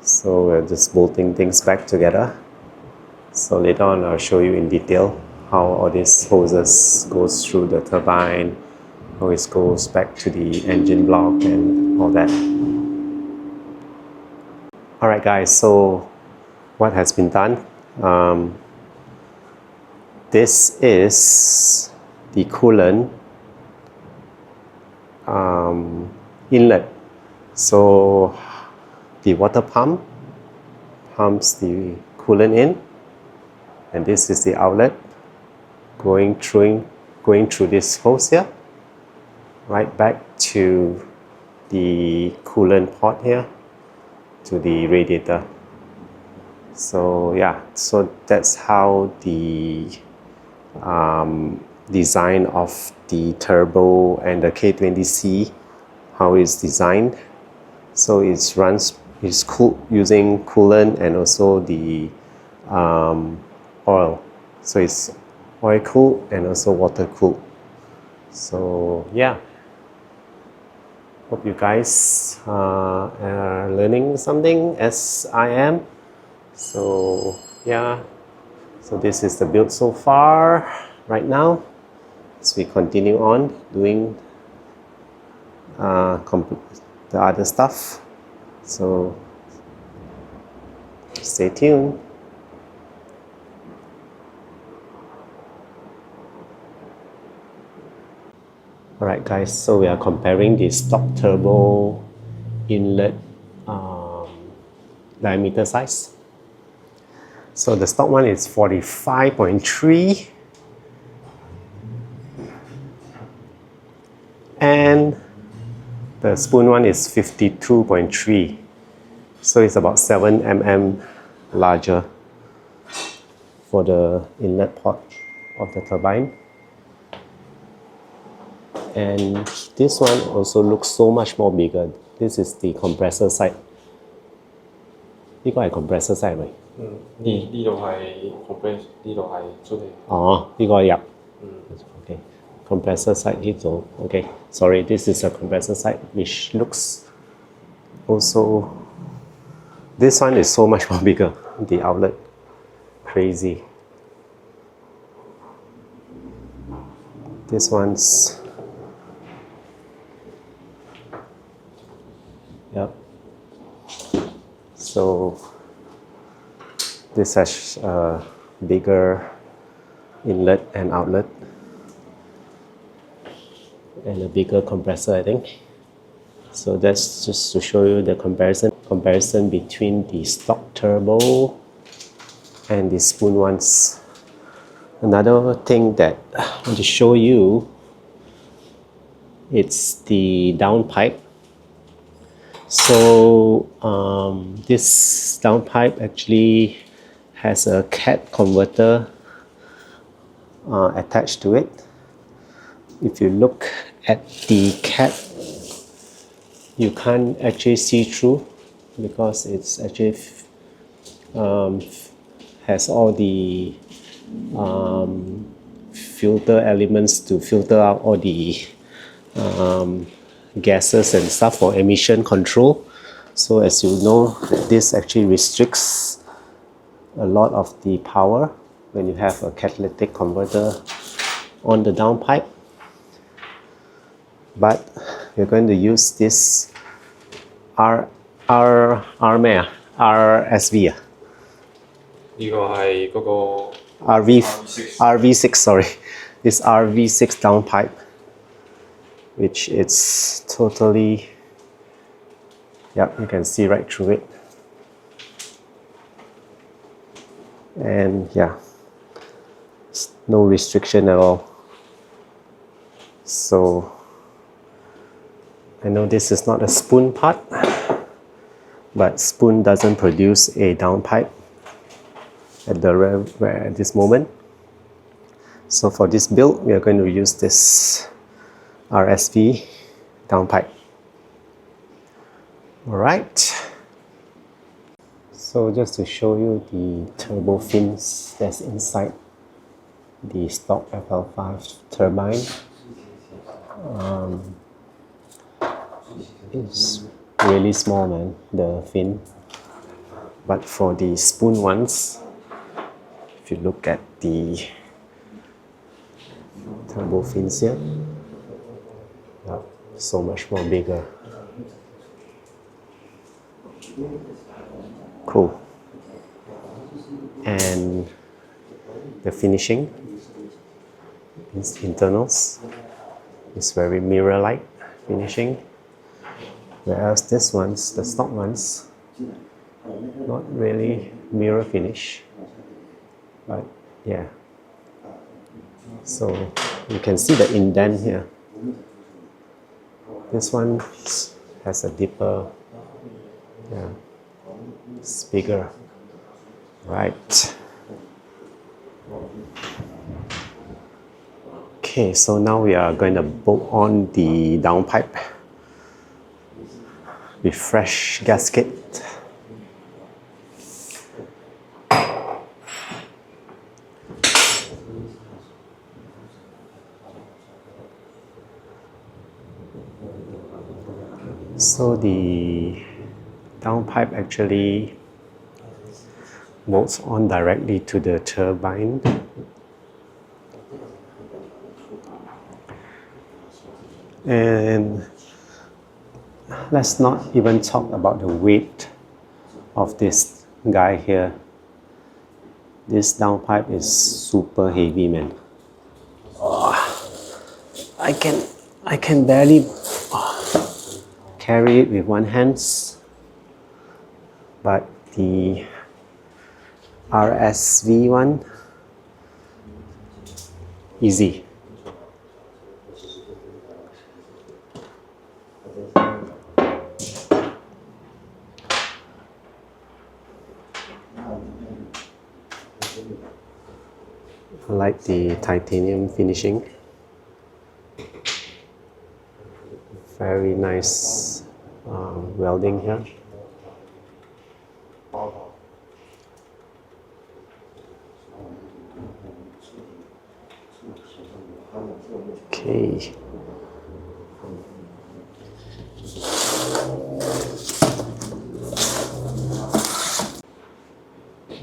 So we're just bolting things back together. So later on I'll show you in detail how all these hoses goes through the turbine, how it goes back to the engine block and all that. Alright guys, so what has been done? This is the coolant inlet. So the water pump pumps the coolant in, and this is the outlet going through this hose here, right back to the coolant port here, to the radiator. So yeah, so that's how the design of the turbo and the K20C, how it's designed. So it's cooled using coolant and also the oil. So it's oil cooled and also water cooled. So yeah, hope you guys are learning something as I am. So yeah, so this is the build so far right now, as we continue on doing the other stuff. So stay tuned. Alright guys, so we are comparing the stock turbo inlet diameter size. So the stock one is 45.3 and the spoon one is 52.3, so it's about 7 mm larger for the inlet port of the turbine. And this one also looks so much more bigger. This is the compressor side. 呢個係 compressor side 咪？呢度係 compress， 呢度係出嚟。哦，呢個入。Okay. Compressor side 呢度。Okay. Sorry, this is a compressor side which looks also. This one is so much more bigger. The outlet, crazy. This one's. Yep. So this has a bigger inlet and outlet and a bigger compressor, I think. So that's just to show you the comparison between the stock turbo and the spoon ones. Another thing that I want to show you, it's the downpipe. So this downpipe actually has a cat converter attached to it. If you look at the cat, you can't actually see through because it's actually has all the filter elements to filter out all the gases and stuff for emission control. So as you know, this actually restricts a lot of the power when you have a catalytic converter on the downpipe. But we're going to use this RSV 呢個係嗰個 RV6, sorry, this RV6 downpipe, which is totally, yeah, you can see right through it. And yeah, no restriction at all. So I know this is not a spoon part, but Spoon doesn't produce a downpipe at this moment. So for this build, we are going to use this RSV downpipe. Alright. So just to show you the turbo fins that's inside the stock FL5 turbine. It's really small, man, the fin. But for the spoon ones, if you look at the turbo fins here, so much more bigger. Cool. And the finishing, internals, is very mirror-like finishing. Whereas this ones, the stock ones, not really mirror finish, but yeah. So you can see the indent here. This one has a deeper, yeah, it's bigger, right? Okay, so now we are going to bolt on the downpipe with fresh gasket. So the downpipe actually bolts on directly to the turbine. And let's not even talk about the weight of this guy here. This downpipe is super heavy, man. I can barely carry it with one hand, but the RSV one. Easy. I like the titanium finishing. Very nice welding here. Okay.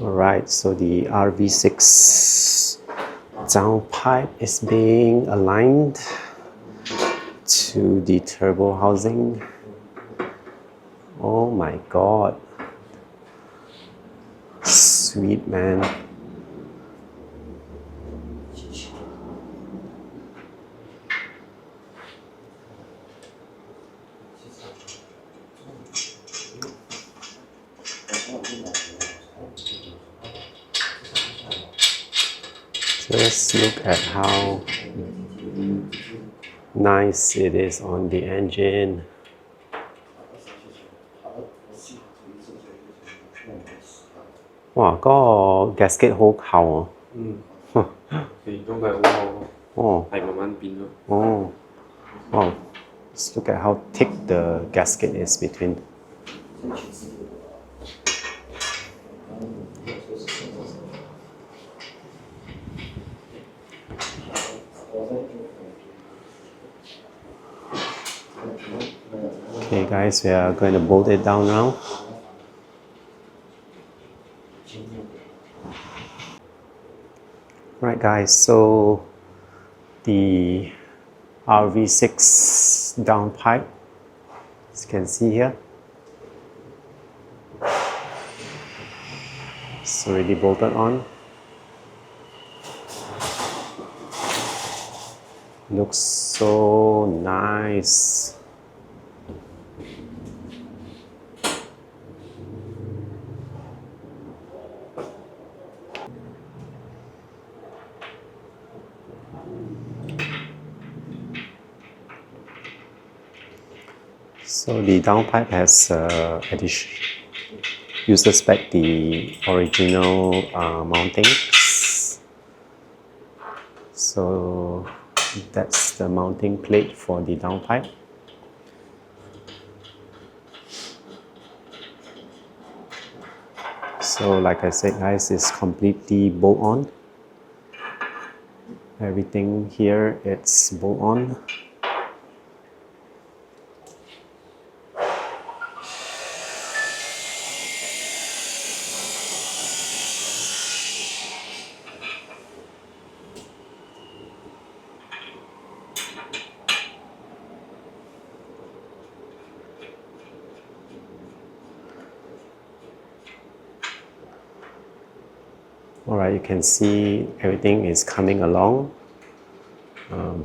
Alright, so the RV6 downpipe is being aligned to the turbo housing. Oh my god. Sweet, man. Just look at how nice it is on the engine. Wow, 嗰個 gasket 好厚啊。咁佢好厚哦，係慢慢變咯。哦，wow. Just look at how thick the gasket is between. Okay guys, we are going to bolt it down now. Right guys, so the RV6 downpipe, as you can see here, it's already bolted on. Looks so nice. So the downpipe has uses back the original mountings. So that's the mounting plate for the downpipe. So like I said guys, it's completely bolt on. Everything here, it's bolt on. Alright, you can see everything is coming along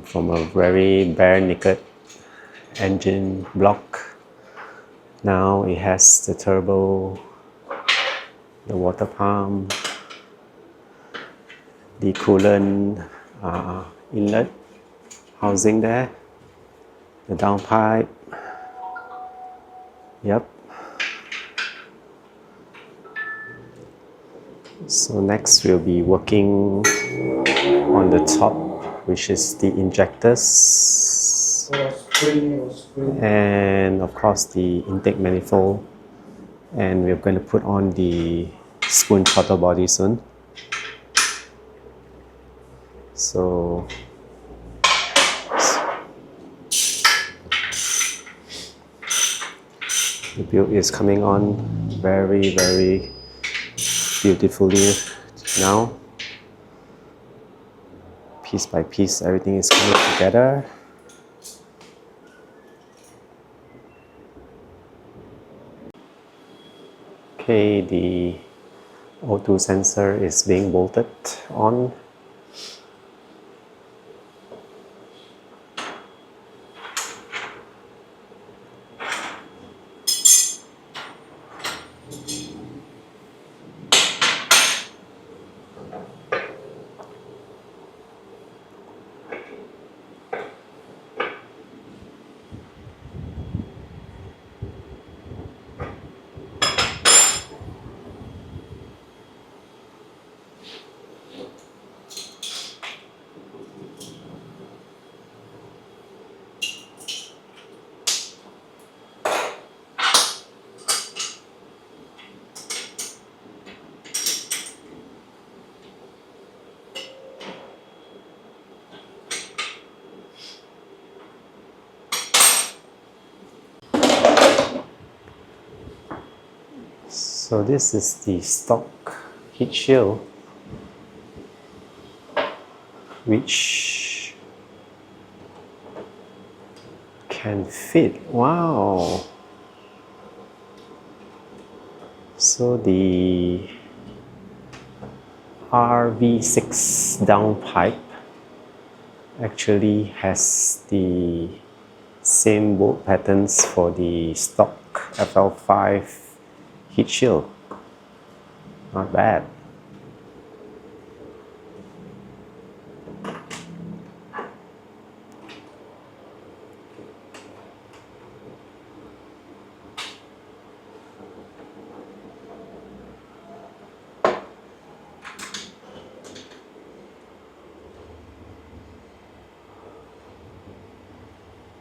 from a very bare naked engine block. Now it has the turbo, the water pump, the coolant inlet housing there, the downpipe. Yep. So next we'll be working on the top, which is the injectors and of course the intake manifold, and we're going to put on the spoon throttle body soon. So the build is coming on very beautifully now. Piece by piece, everything is coming together. Okay, the O2 sensor is being bolted on. So this is the stock heat shield, which can fit. Wow! So the RV6 downpipe actually has the same bolt patterns for the stock FL5 heat shield. Not bad.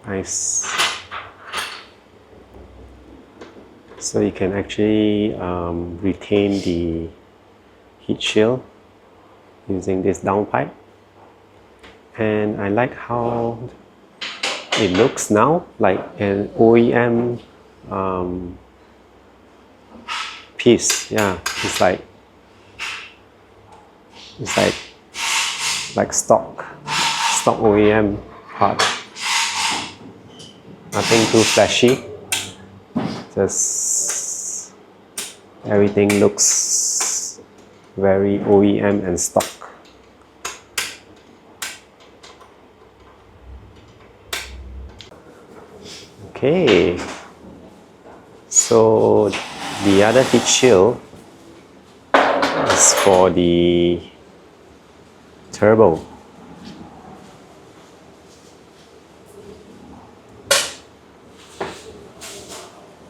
Nice. So you can actually retain the heat shield using this downpipe, and I like how it looks now, like an OEM piece. Yeah, it's like stock OEM part. Nothing too flashy, just everything looks very OEM and stock. Okay, so the other heat shield is for the turbo.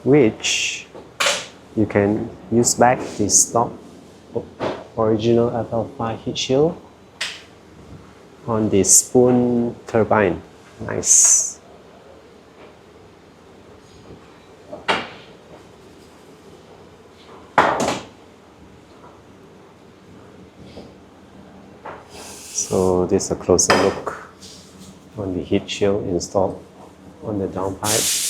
Which you can use back the stock original FL5 heat shield on the spoon turbine. Nice. So this is a closer look on the heat shield installed on the downpipe.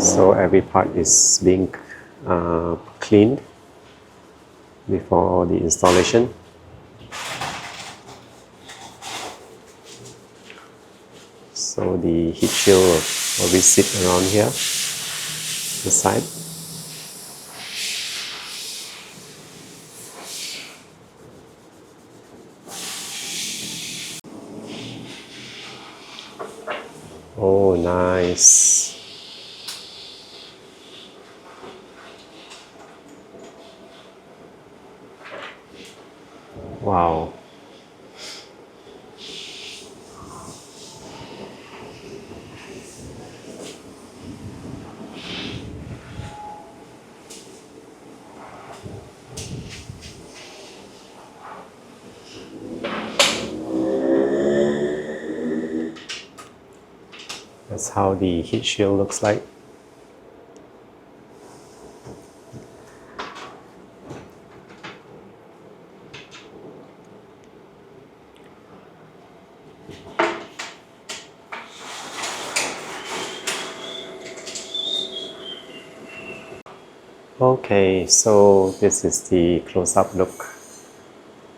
So every part is being cleaned before the installation. So the heat shield will be sit around here, the side. Oh, nice. Wow. That's how the heat shield looks like. Okay, so this is the close-up look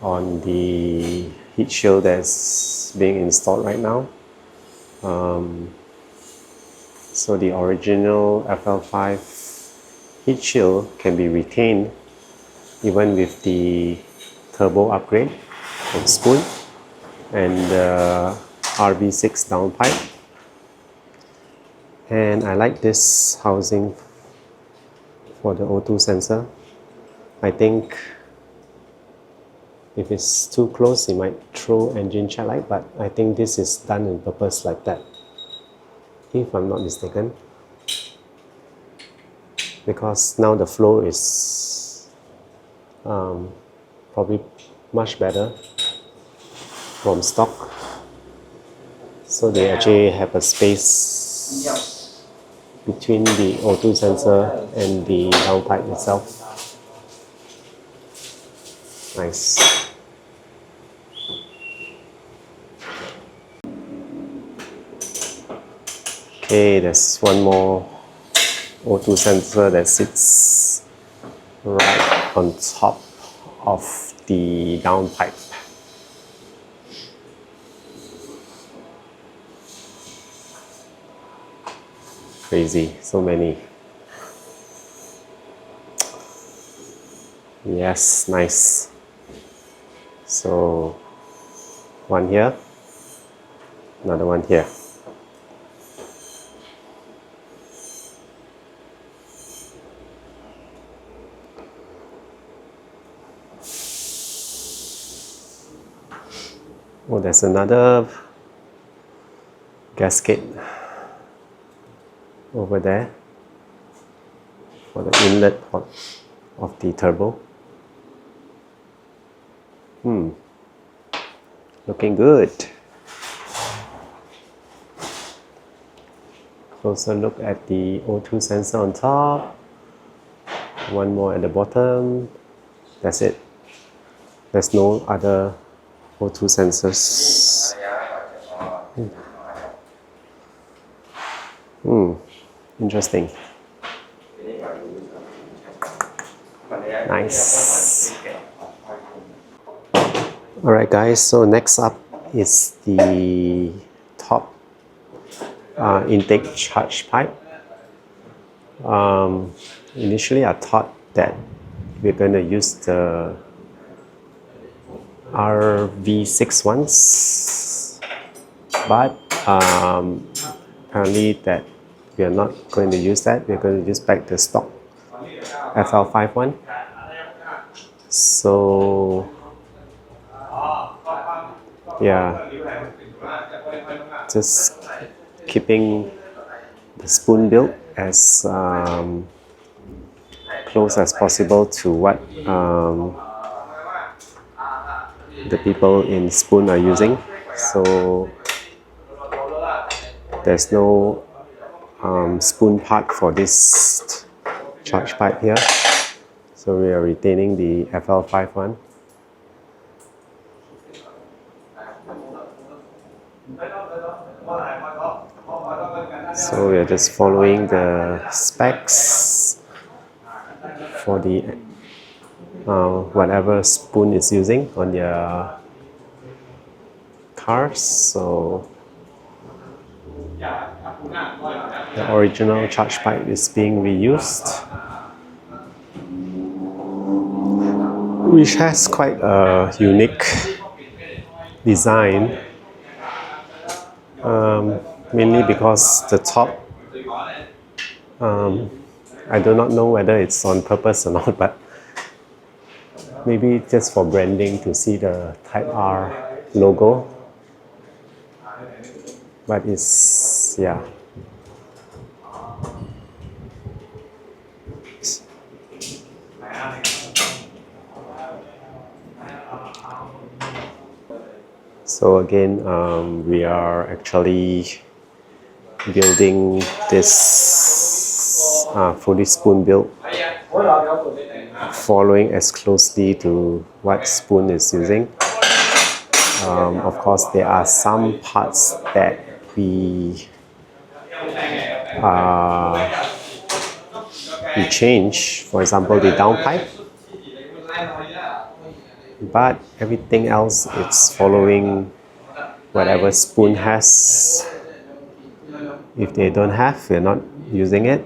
on the heat shield that's being installed right now. So the original FL5 heat shield can be retained even with the turbo upgrade from Spoon and the RV6 downpipe. And I like this housing for the O2 sensor. I think if it's too close, it might throw engine check light, but I think this is done on purpose like that, if I'm not mistaken. Because now the flow is probably much better from stock. So they actually have a space between the O2 sensor and the downpipe itself. Nice. Okay, there's one more O2 sensor that sits right on top of the downpipe. Crazy, so many. Yes, nice. So, one here, another one here. Oh, there's another gasket over there for the inlet of the turbo. Looking good. Closer look at the O2 sensor on top. One more at the bottom. That's it. There's no other O2 sensors. Interesting. Nice. Alright guys, so next up is the top intake charge pipe. Initially I thought that we're going to use the RV6 ones, but apparently that we are not going to use that. We're going to use back the stock FL5 one. So yeah, just keeping the spoon build as close as possible to what the people in Spoon are using. So there's no spoon part for this charge pipe here. So we are retaining the FL5 one. So we are just following the specs for the whatever Spoon is using on their cars. So the original charge pipe is being reused, which has quite a unique design, mainly because the top, I do not know whether it's on purpose or not, but maybe just for branding to see the Type R logo. But it's, yeah. So again, we are actually building this fully spoon build, following as closely to what Spoon is using. Of course, there are some parts that we change, for example the downpipe, but everything else it's following whatever Spoon has. If they don't have, we're not using it.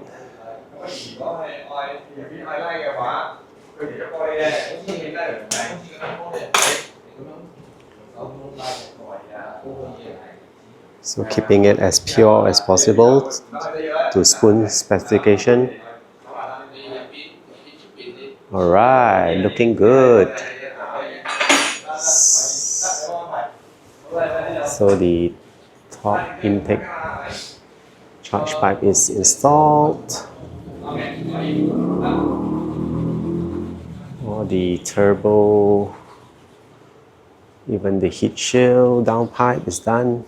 So keeping it as pure as possible to spoon specification. Alright, looking good. So the top intake charge pipe is installed. All the turbo, even the heat shield down pipe is done.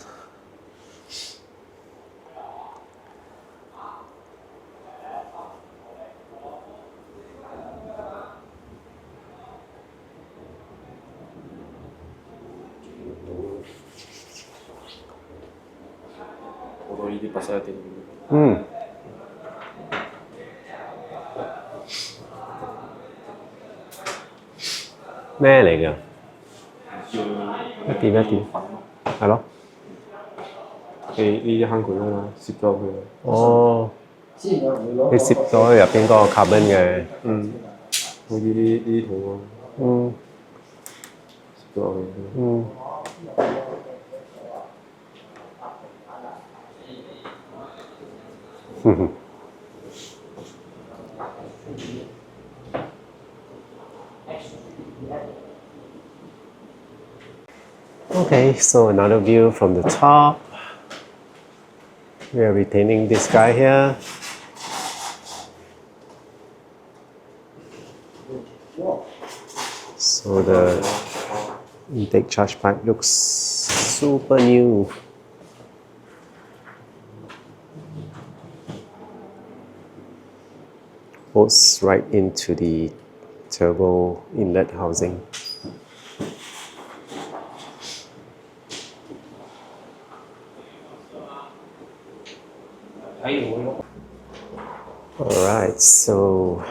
Kalau ini pasal hati dulu. 咩嚟㗎？一點係咯。呢啲坑佢啊嘛，攝咗佢。哦，你攝咗入邊嗰個 carbon 嘅。好似呢啲桶咯。攝咗落去。Okay, so another view from the top. We are retaining this guy here. So the intake charge pipe looks super new. Bolts right into the turbo inlet housing. Alright, so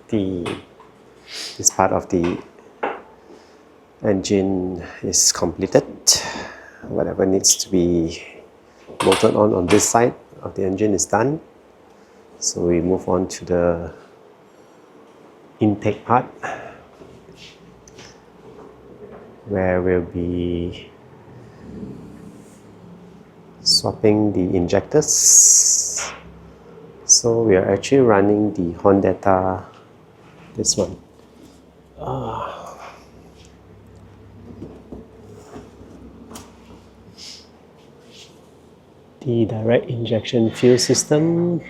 this part of the engine is completed. Whatever needs to be bolted on this side of the engine is done. So we move on to the intake part, where we'll be swapping the injectors. So we are actually running the Honda, this one. The direct injection fuel system.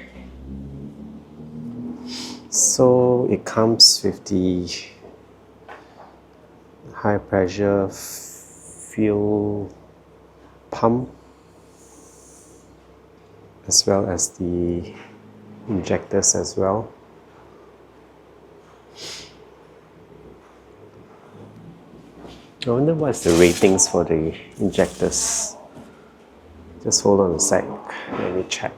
So it comes with the high pressure fuel pump, as well as the injectors as well. I wonder what's the ratings for the injectors. Just hold on a sec, let me check.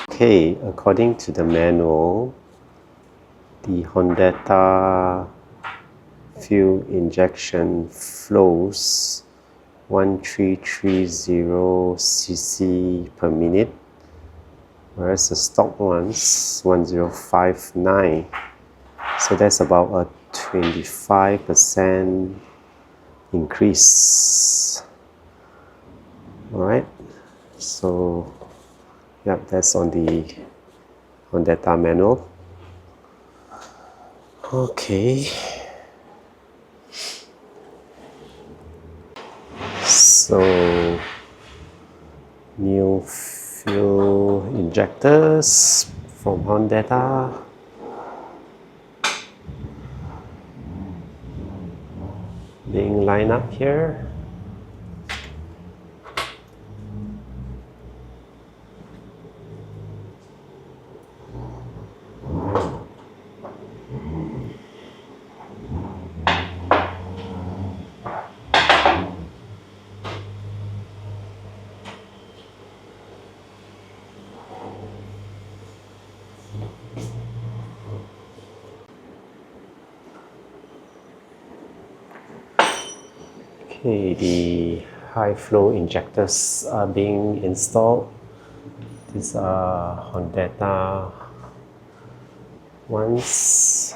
Okay, according to the manual, the Honda fuel injection flows 1330 cc per minute, whereas the stock one's 1059. So that's about a 25% increase. Alright, so yeah, that's on the Honda manual. Okay. So new fuel injectors from Honda. Being lined up here. Okay, the high flow injectors are being installed. These are Honda ones.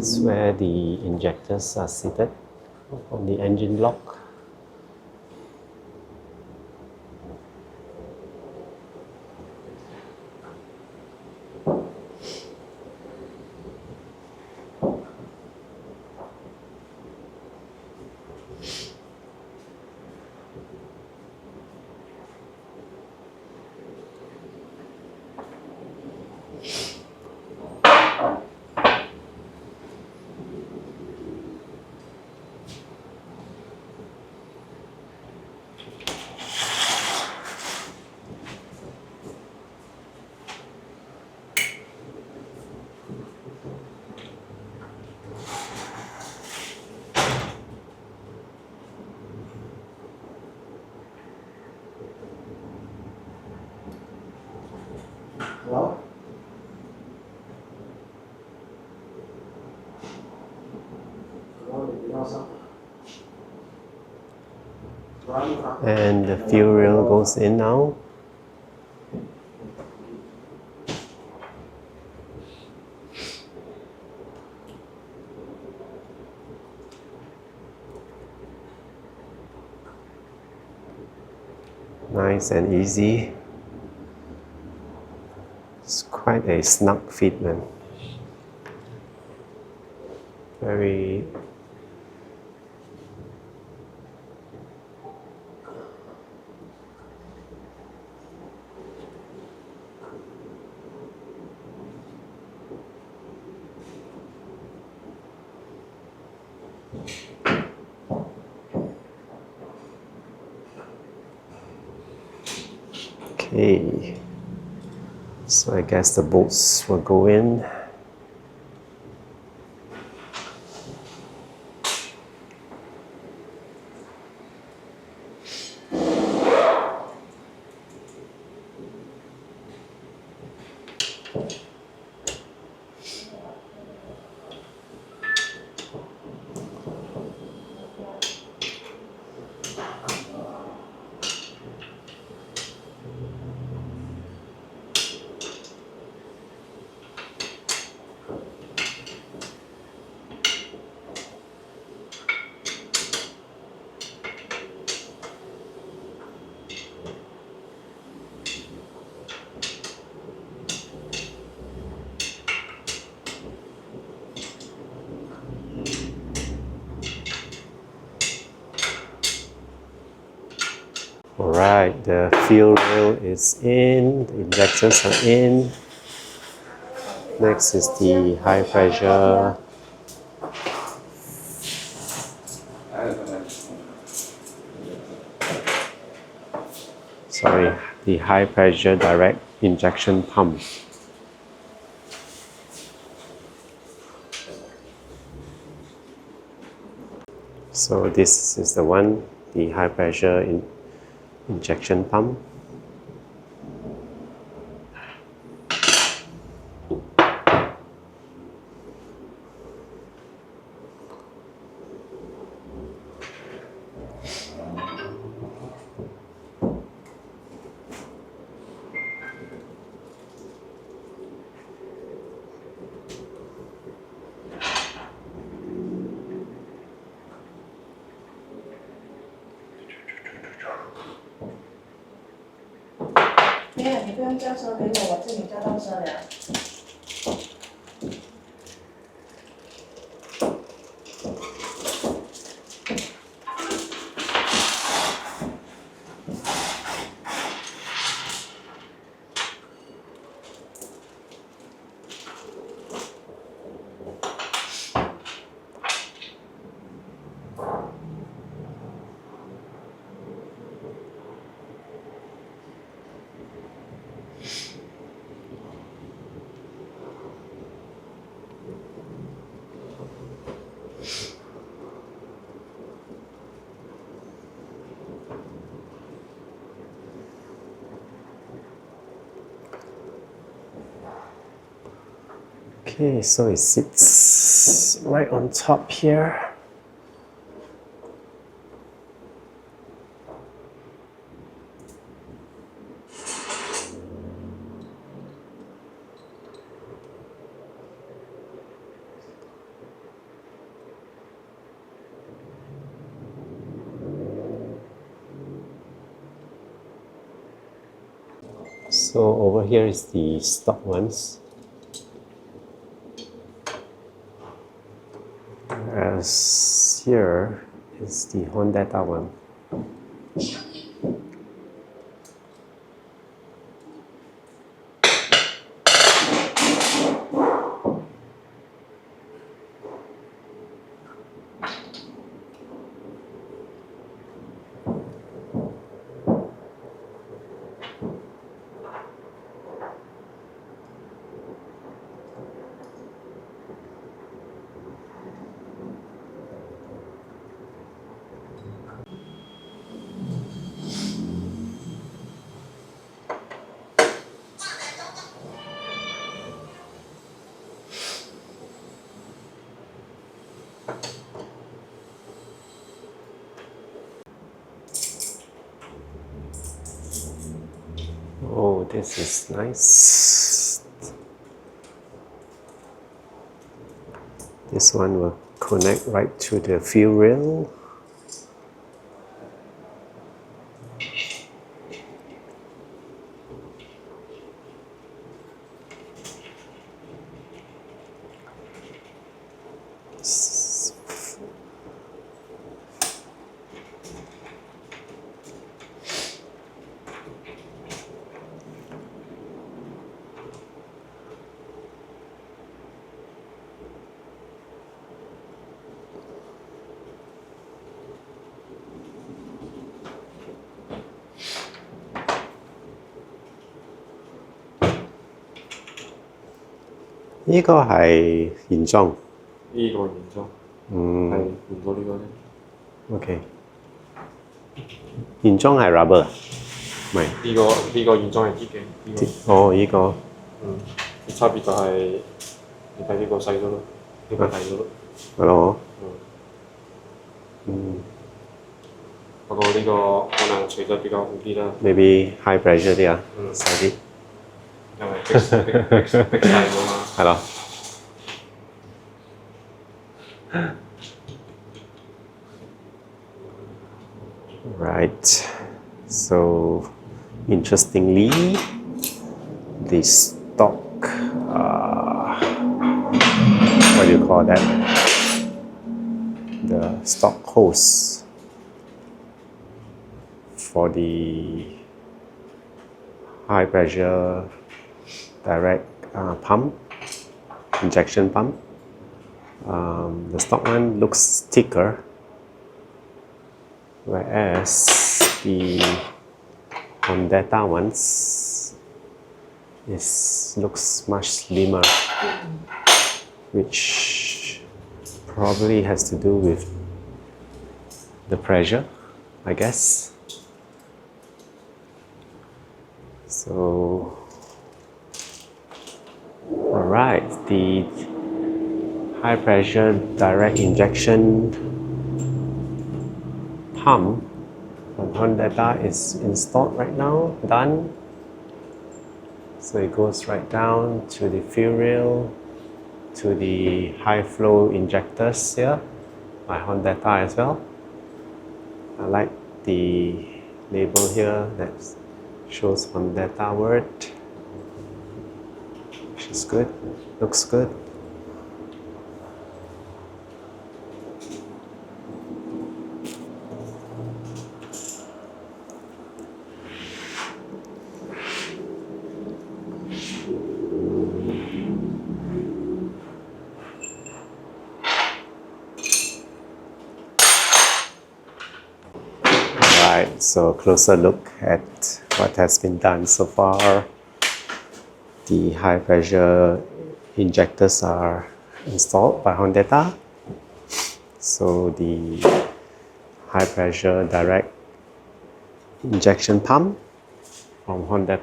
That's where the injectors are seated on the engine block. Hello? And the fuel rail goes in now. Nice and easy. It's quite a snug fit, man. Very okay. So I guess the bolts will go in. Alright, the fuel rail is in, the injectors are in. Next is the high pressure the high pressure direct injection pump. So this is the one, the high pressure injection pump.没有，你不用叫车给我，我自己叫到车了。Okay, so it sits right on top here. So over here is the stock ones. As here is the Honda one. Oh, this is nice. This one will connect right to the fuel rail.呢個係原裝。呢個原裝，係換咗呢個啫。OK。原裝係 rubber 啊？唔係。呢個原裝係鐵嘅。哦，呢個。差別就係你睇呢個細咗咯，呢個大咗咯。係咯。不過呢個可能除得比較好啲啦。Maybe high pressure 啲啊，細啲。因為逼細咗嘛。係咯。Right. So, interestingly, the stock, what do you call that? The stock hose for the high pressure direct pump, injection pump. The stock one looks thicker, whereas the Honda ones looks much slimmer, which probably has to do with the pressure, I guess. So, alright, the high pressure direct injection pump from Honda is installed right now, done. So it goes right down to the fuel rail, to the high flow injectors here by Honda as well. I like the label here that shows Honda word, which is good, looks good. So closer look at what has been done so far. The high pressure injectors are installed by Honda. So the high pressure direct injection pump from Honda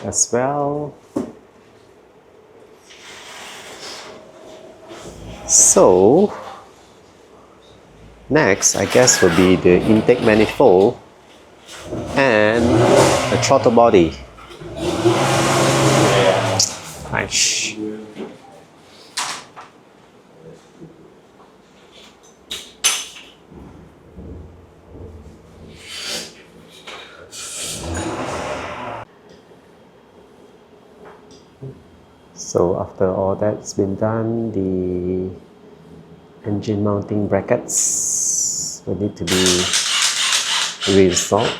as well. So next, I guess, will be the intake manifold and the throttle body. Nice. So after all that's been done, the engine mounting brackets will need to be reinstalled.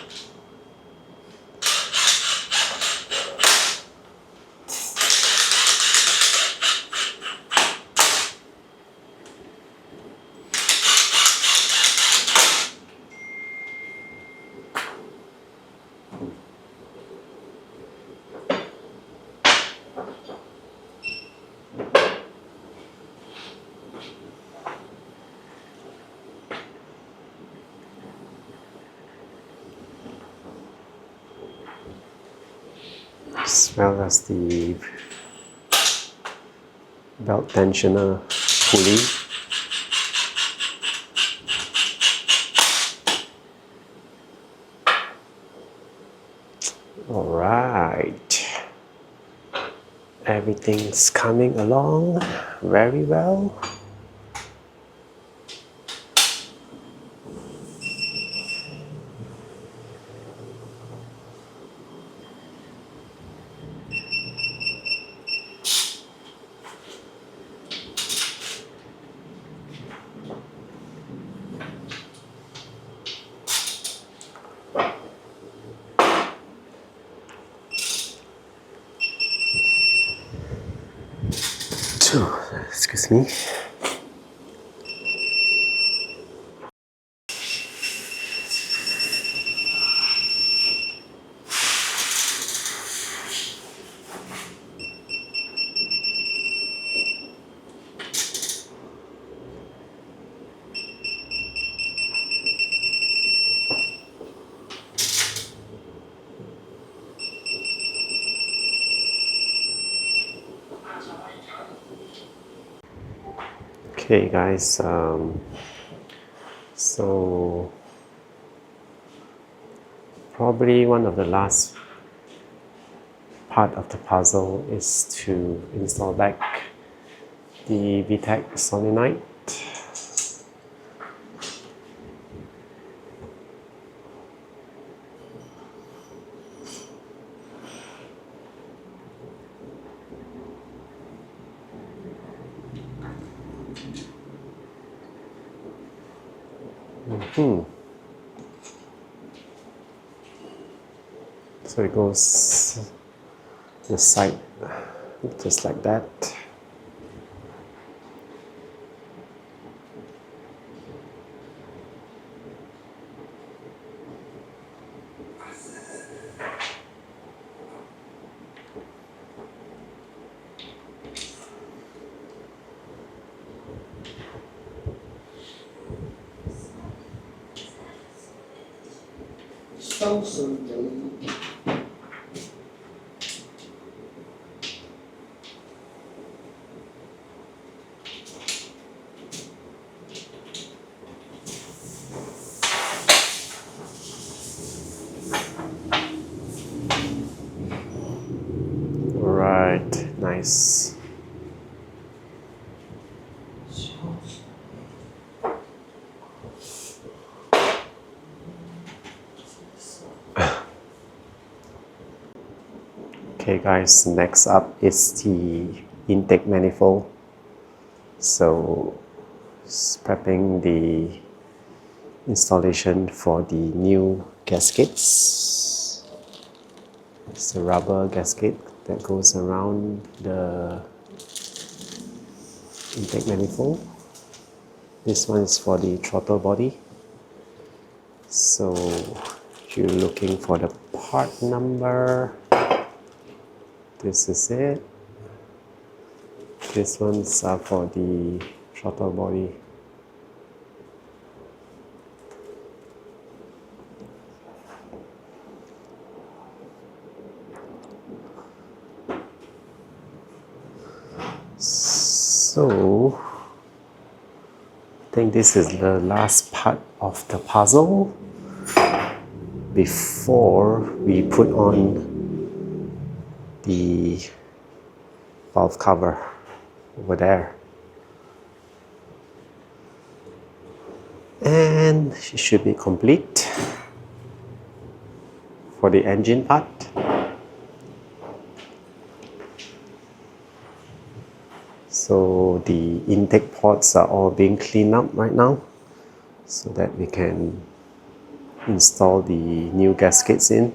As well as the belt tensioner pulley. Alright, everything's coming along very well. Excuse me. Okay guys, so probably one of the last part of the puzzle is to install back the VTEC solenoid. So it goes the side just like that. Alright, nice. Okay guys, next up is the intake manifold. So prepping the installation for the new gaskets. It's a rubber gasket that goes around the intake manifold. This one is for the throttle body. So you're looking for the part number. This is it. This one's for the throttle body. So I think this is the last part of the puzzle before we put on the valve cover over there, and it should be complete for the engine part. So the intake ports are all being cleaned up right now so that we can install the new gaskets in.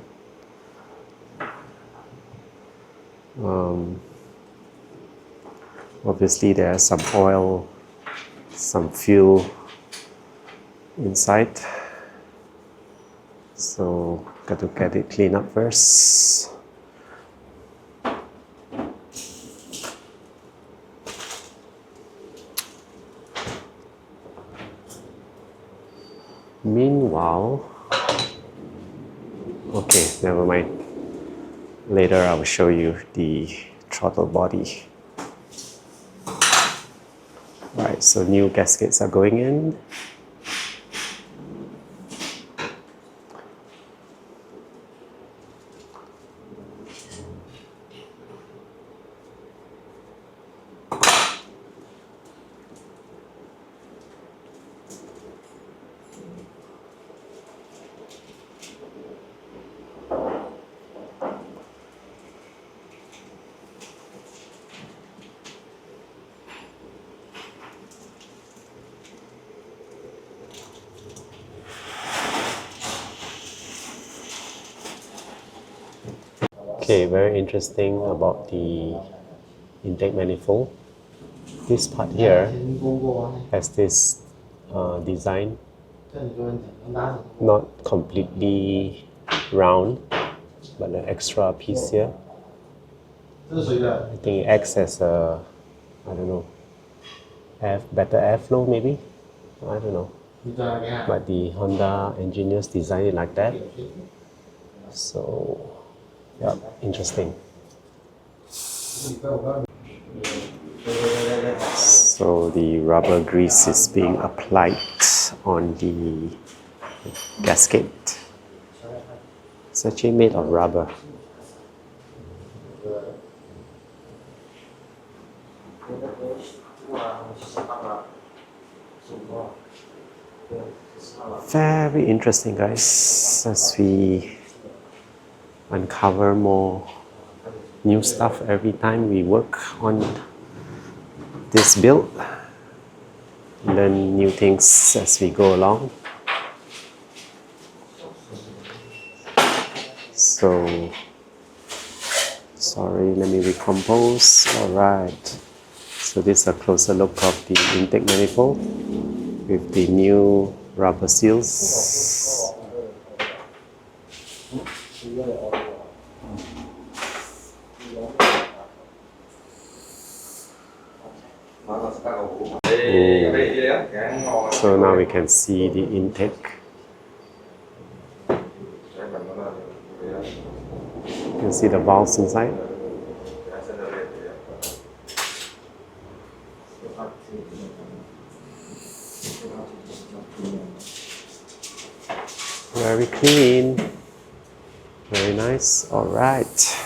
Obviously there's some oil, some fuel inside, so got to get it cleaned up first. Meanwhile, okay, never mind. Later I will show you the throttle body. Right, so new gaskets are going in. Okay, very interesting about the intake manifold. This part here has this design, not completely round, but an extra piece here. I think it acts as a, I don't know, better airflow maybe? I don't know. But the Honda engineers designed it like that. So, yeah, interesting. So the rubber grease is being applied on the gasket. It's actually made of rubber. Very interesting, guys, as we uncover more new stuff every time we work on this build. Learn new things as we go along. So, sorry, let me recompose. Alright, so this is a closer look of the intake manifold with the new rubber seals. So now we can see the intake. You can see the valves inside. Very clean. Very nice. All right.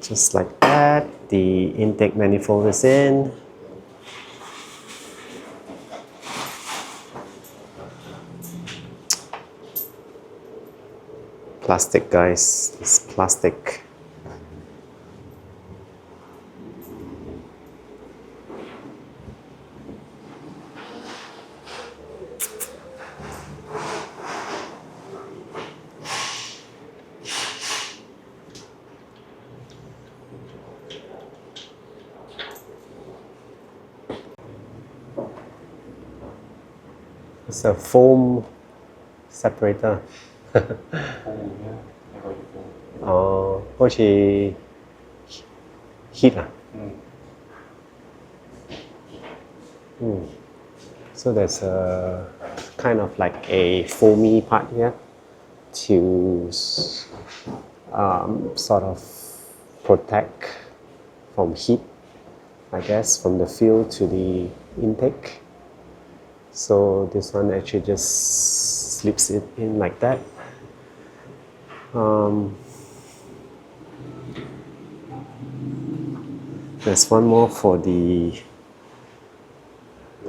Just like that, the intake manifold is in. Plastic, guys, it's plastic. It's a foam separator. 哦，好似 heat 啊。So there's a kind of like a foamy part here to sort of protect from heat, I guess, from the fuel to the intake. So this one actually just slips it in like that. there's one more for the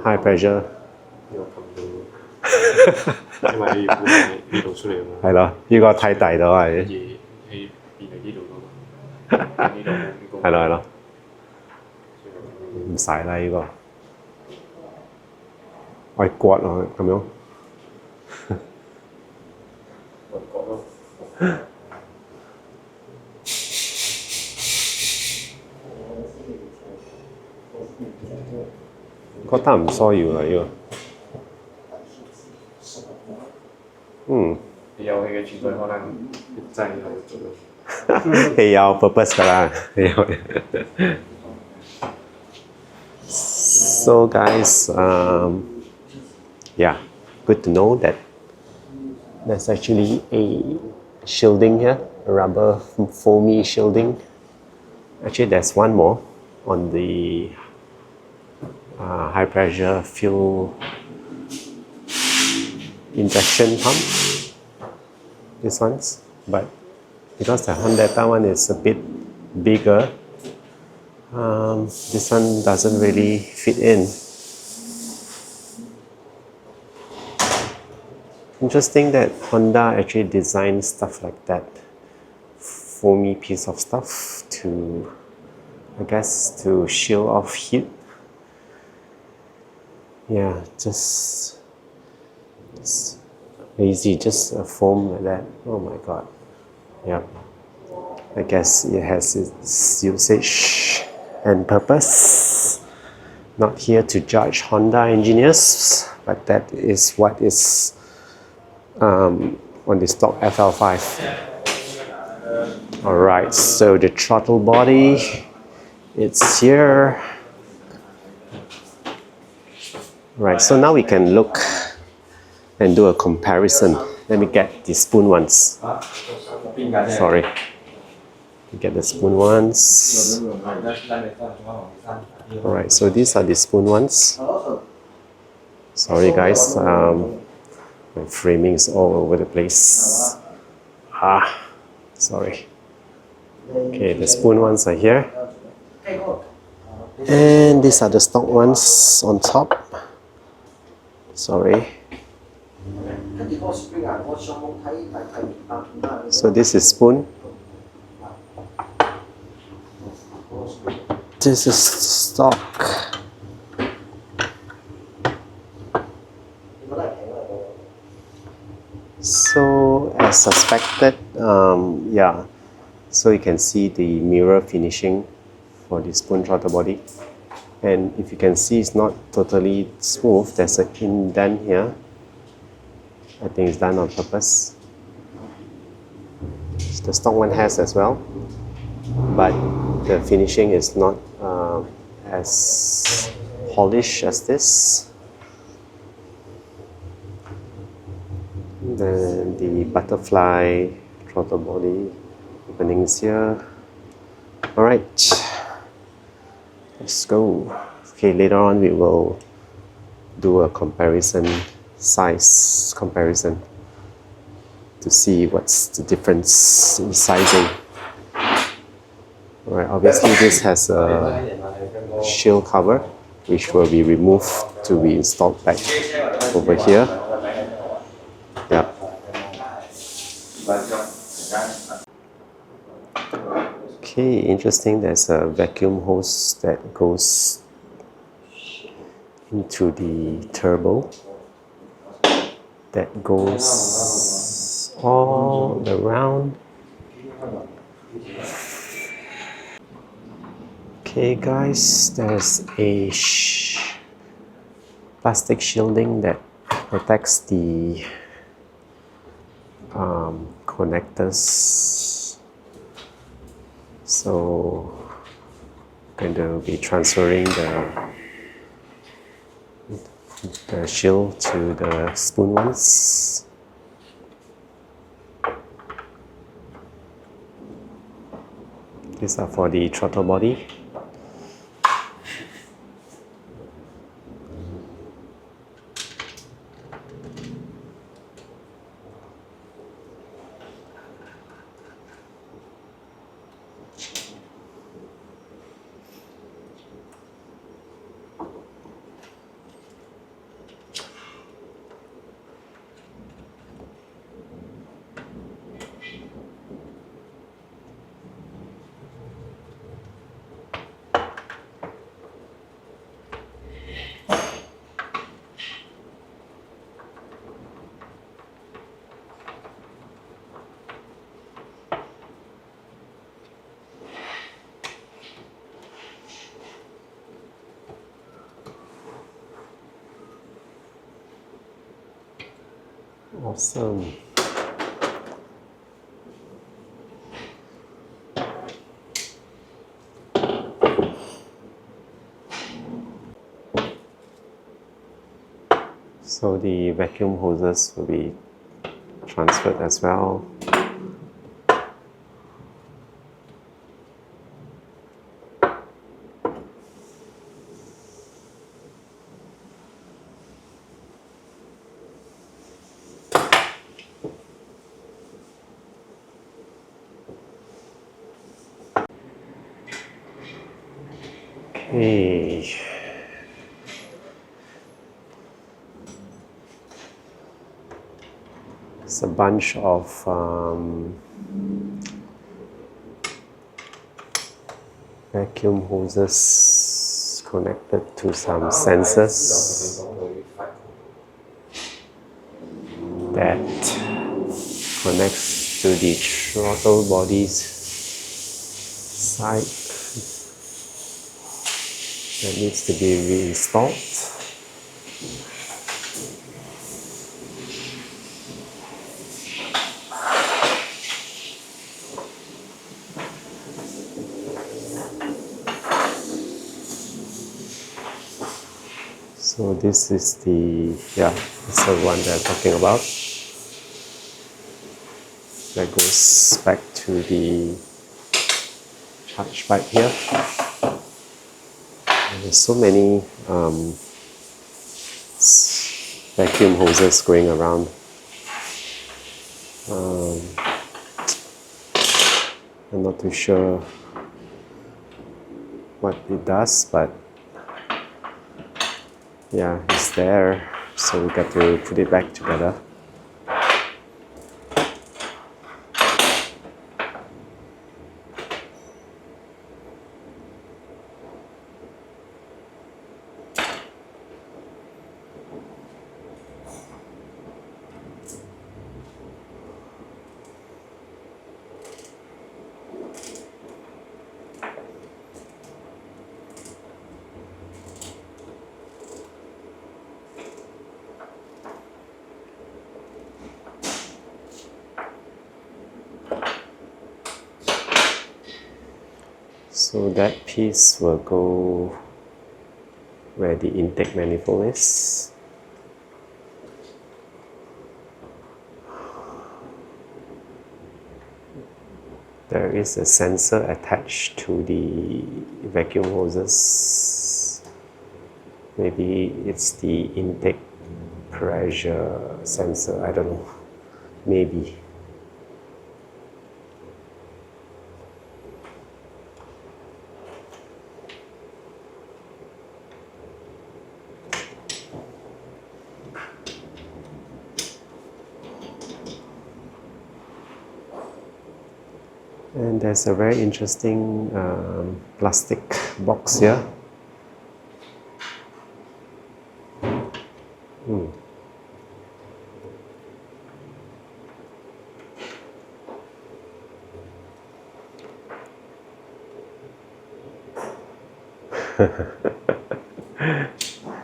high pressure. 呢個撳到，因為你要搬呢度出嚟啊嘛。係咯，呢個太大咗係。嘢係變嚟呢度噶嘛，呢度呢個。係咯係咯，唔使啦呢個，我係刮落去咁樣。割咯。覺得唔需要啦呢個。你有氣嘅廚具可能真係喺度做。氣有 purpose 㗎啦，氣有。So guys, yeah, good to know that there's actually a shielding here, a rubber foamy shielding. Actually, there's one more on the high pressure fuel injection pump. This one's, but because the Honda one is a bit bigger, this one doesn't really fit in. Interesting that Honda actually designed stuff like that, foamy piece of stuff to, I guess, to shield off heat. Yeah, just lazy, just a foam like that. Oh my god. Yeah, I guess it has its usage and purpose. Not here to judge Honda engineers, but that is what is on the stock FL5. Alright, so the throttle body, it's here. Right, so now we can look and do a comparison. Let me get the spoon ones. Sorry. Get the spoon ones. Alright, so these are the spoon ones. Sorry guys, my framing is all over the place. Sorry. Okay, the spoon ones are here. And these are the stock ones on top. Sorry. So this is spoon. This is stock. So as suspected, yeah. So you can see the mirror finishing for the spoon throttle body. And if you can see, it's not totally smooth. There's an indent here. I think it's done on purpose. The stock one has as well, but the finishing is not as polished as this. Then the butterfly throttle body openings here. Alright, let's go. Okay, later on we will do a comparison, size comparison, to see what's the difference in sizing. Alright, obviously this has a shield cover which will be removed to be installed back over here. Yeah. Okay, interesting, there's a vacuum hose that goes into the turbo that goes all around. Okay guys, there's a plastic shielding that protects the connectors. So I'm going to be transferring the shield to the spoon ones. These are for the throttle body. Awesome. So the vacuum hoses will be transferred as well. Okay. It's a bunch of vacuum hoses connected to some sensors that connects to the throttle body's side that needs to be reinstalled. So this is the, it's the one that I'm talking about. That goes back to the charge pipe here. And there's so many vacuum hoses going around. I'm not too sure what it does, but yeah, it's there, so we got to put it back together. So that piece will go where the intake manifold is. There is a sensor attached to the vacuum hoses. Maybe it's the intake pressure sensor, I don't know, maybe. And there's a very interesting plastic box here.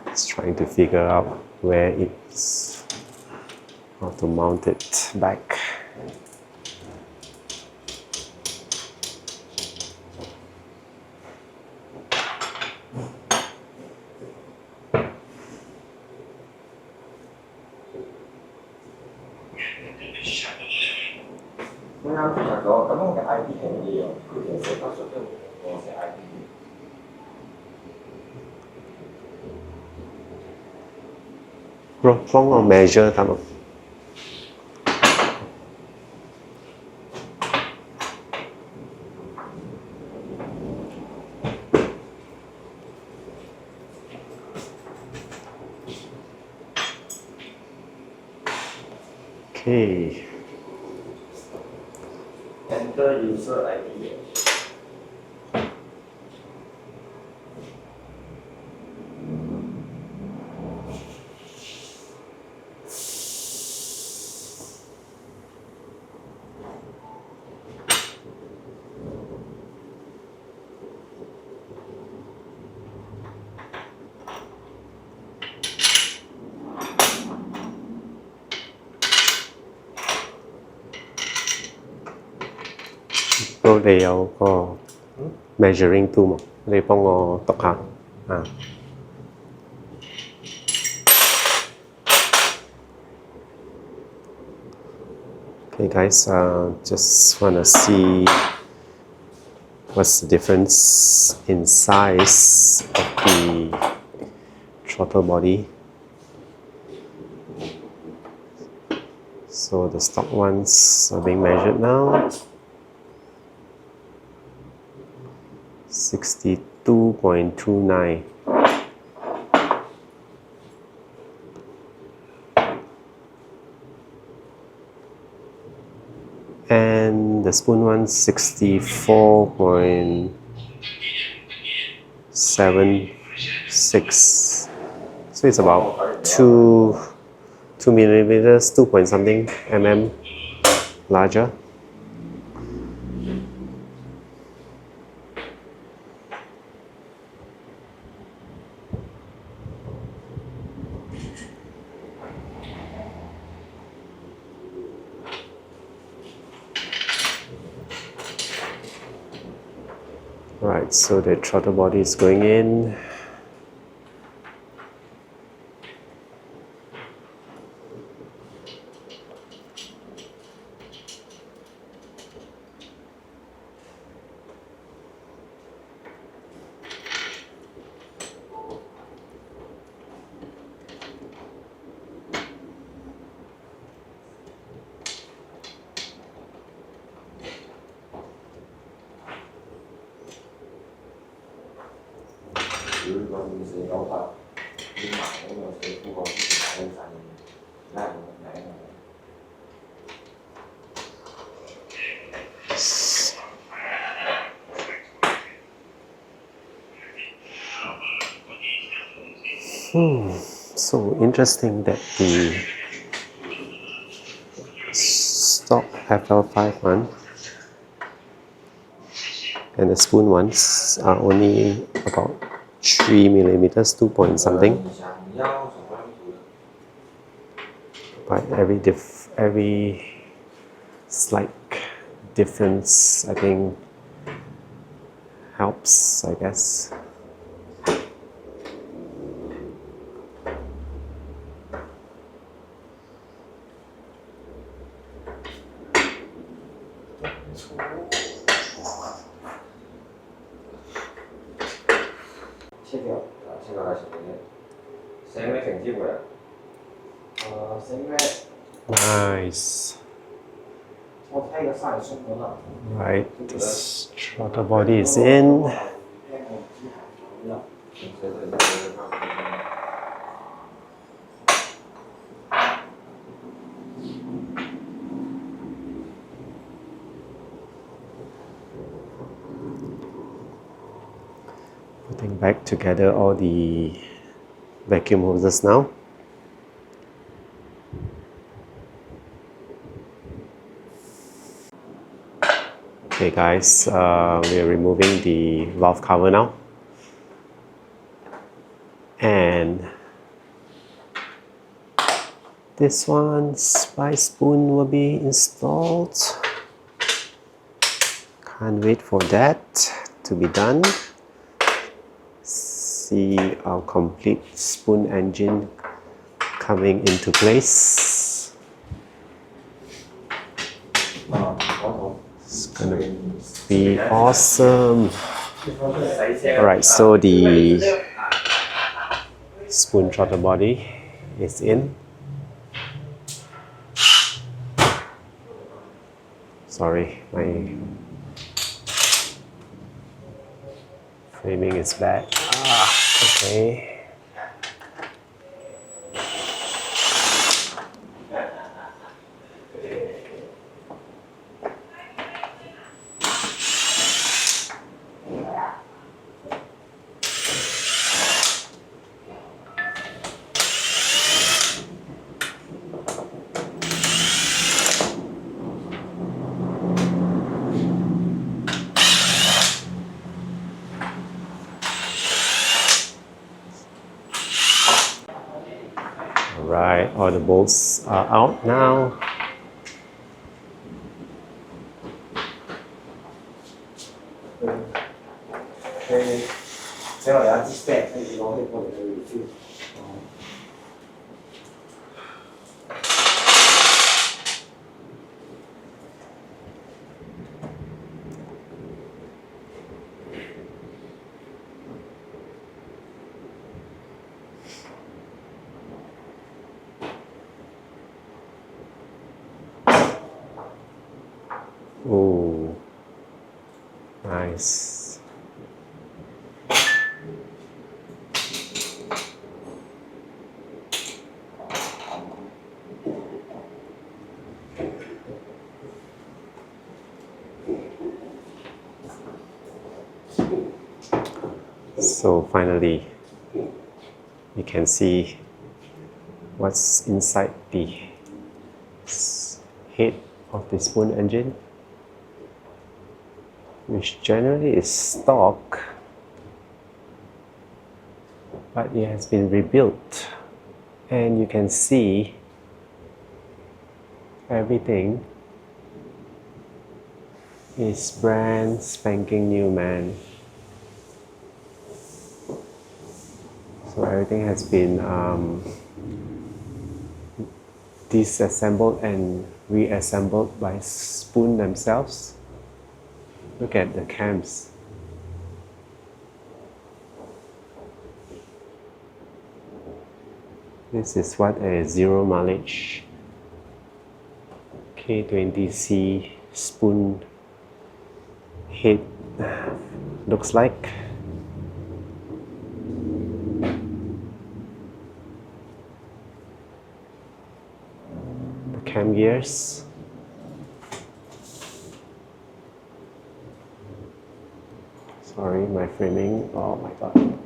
It's trying to figure out where it's, how to mount it back. Rồi, 幫我 measure 得冇？ Okay. Enter user ID. Throttle 你有個 measuring tool 冇？你幫我讀下啊。Okay, guys, just wanna see what's the difference in size of the throttle body. So the stock ones are being measured now. 62.29. And the spoon one 64.76. So it's about 2 millimeters, 2 point something mm larger. Right, so the throttle body is going in. So interesting that the stock FL5 one and the spoon ones are only about 3 millimeters, 2 point something. But every slight difference, I think, helps, I guess. Nice. Right, this throttle body is in. Putting back together all the vacuum hoses now. Okay guys, we are removing the valve cover now, and this one by spoon will be installed. Can't wait for that to be done. See our complete spoon engine coming into place. It's gonna be awesome. Alright, so the spoon throttle body is in. Sorry, my framing is bad. Okay. Right, all the bolts are out now. 因為有一支 spare 跟住攞去過嚟去 refill。Oh, nice. So finally, you can see what's inside the head of the spoon engine, which generally is stock, but it has been rebuilt, and you can see everything is brand spanking new, man. So everything has been disassembled and reassembled by Spoon themselves. Look at the cams. This is what a zero mileage K20C spoon head looks like. The cam gears. Sorry, my framing. Oh my god.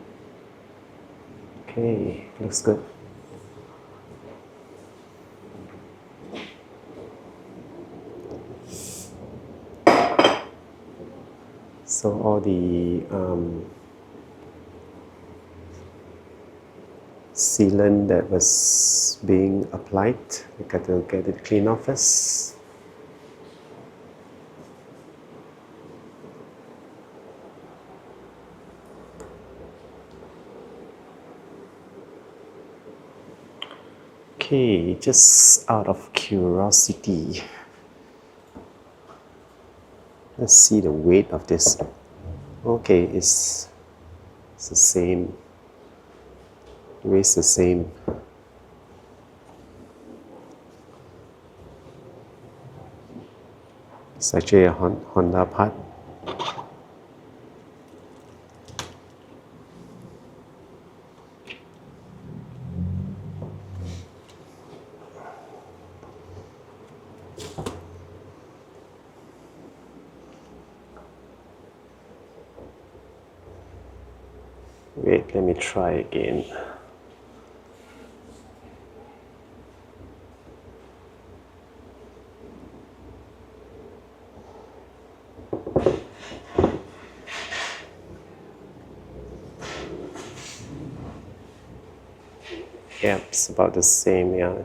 Okay, looks good. So all the sealant that was being applied, we got to get it clean off first. Okay, just out of curiosity, let's see the weight of this. Okay, it's the same. Weighs the same. It's actually a Honda part. Wait, let me try again. Yeah, it's about the same, yeah.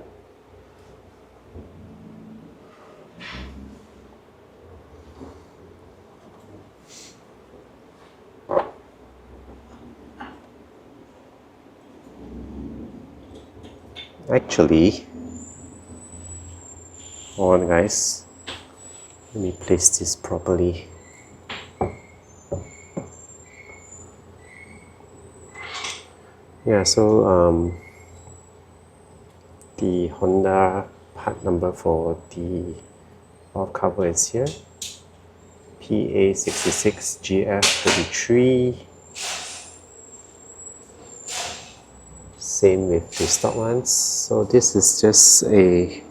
Actually, hold on guys, let me place this properly. Yeah, so the Honda part number for the valve cover is here, PA66GF33. Same with the stock ones. So this is just a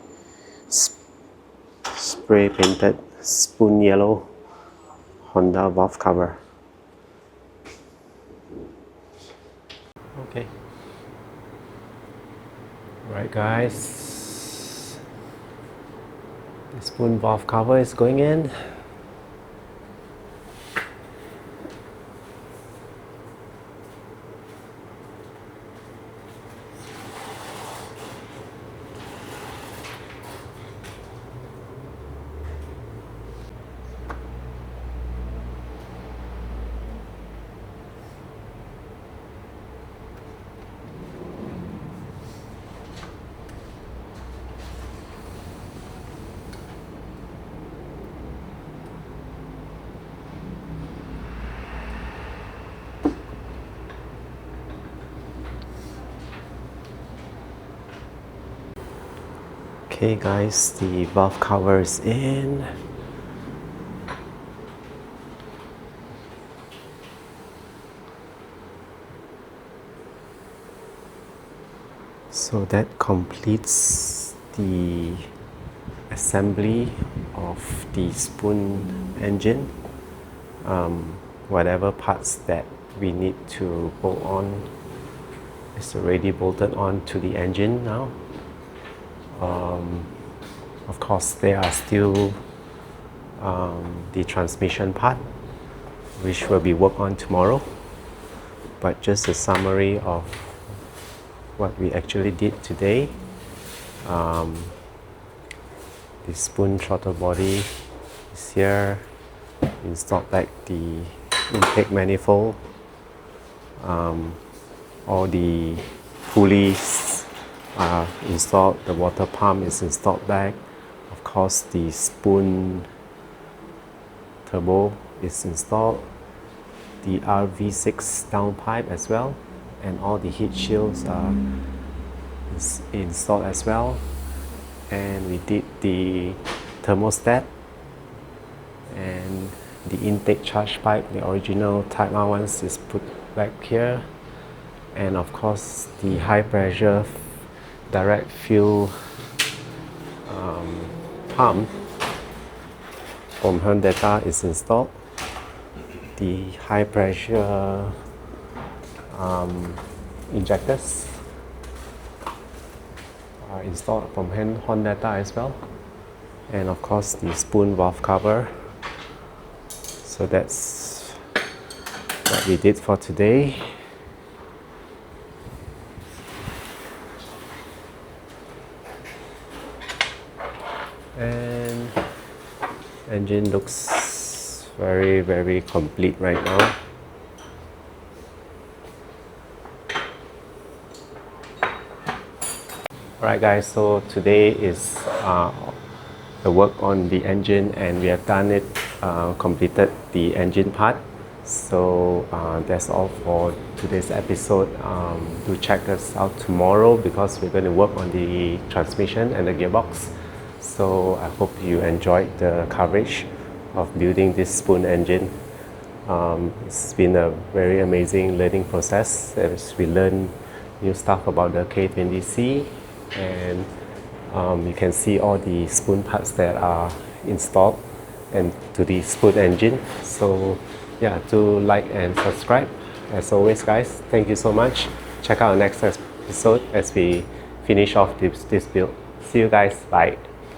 spray painted spoon yellow Honda valve cover. Okay. Alright guys, the spoon valve cover is going in. Okay guys, the valve cover is in. So that completes the assembly of the spoon engine. Whatever parts that we need to bolt on is already bolted on to the engine now. Of course, there are still the transmission part, which will be worked on tomorrow. But just a summary of what we actually did today. The spoon throttle body is here. Installed back the intake manifold. All the pulleys are installed. The water pump is installed back. Of course, the spoon turbo is installed. The RV6 downpipe as well, and all the heat shields are installed as well. And we did the thermostat and the intake charge pipe, the original Type R ones, is put back here. And of course, the high pressure direct fuel pump from Honda is installed. The high pressure injectors are installed from Honda as well. And of course, the spoon valve cover. So that's what we did for today. And engine looks very complete right now. Alright guys, so today is the work on the engine, and we have done it, completed the engine part. So that's all for today's episode. Do check us out tomorrow because we're going to work on the transmission and the gearbox. So I hope you enjoyed the coverage of building this spoon engine. It's been a very amazing learning process as we learn new stuff about the K20C, and you can see all the spoon parts that are installed and to the spoon engine. So yeah, do like and subscribe. As always guys, thank you so much. Check out our next episode as we finish off this build. See you guys, bye.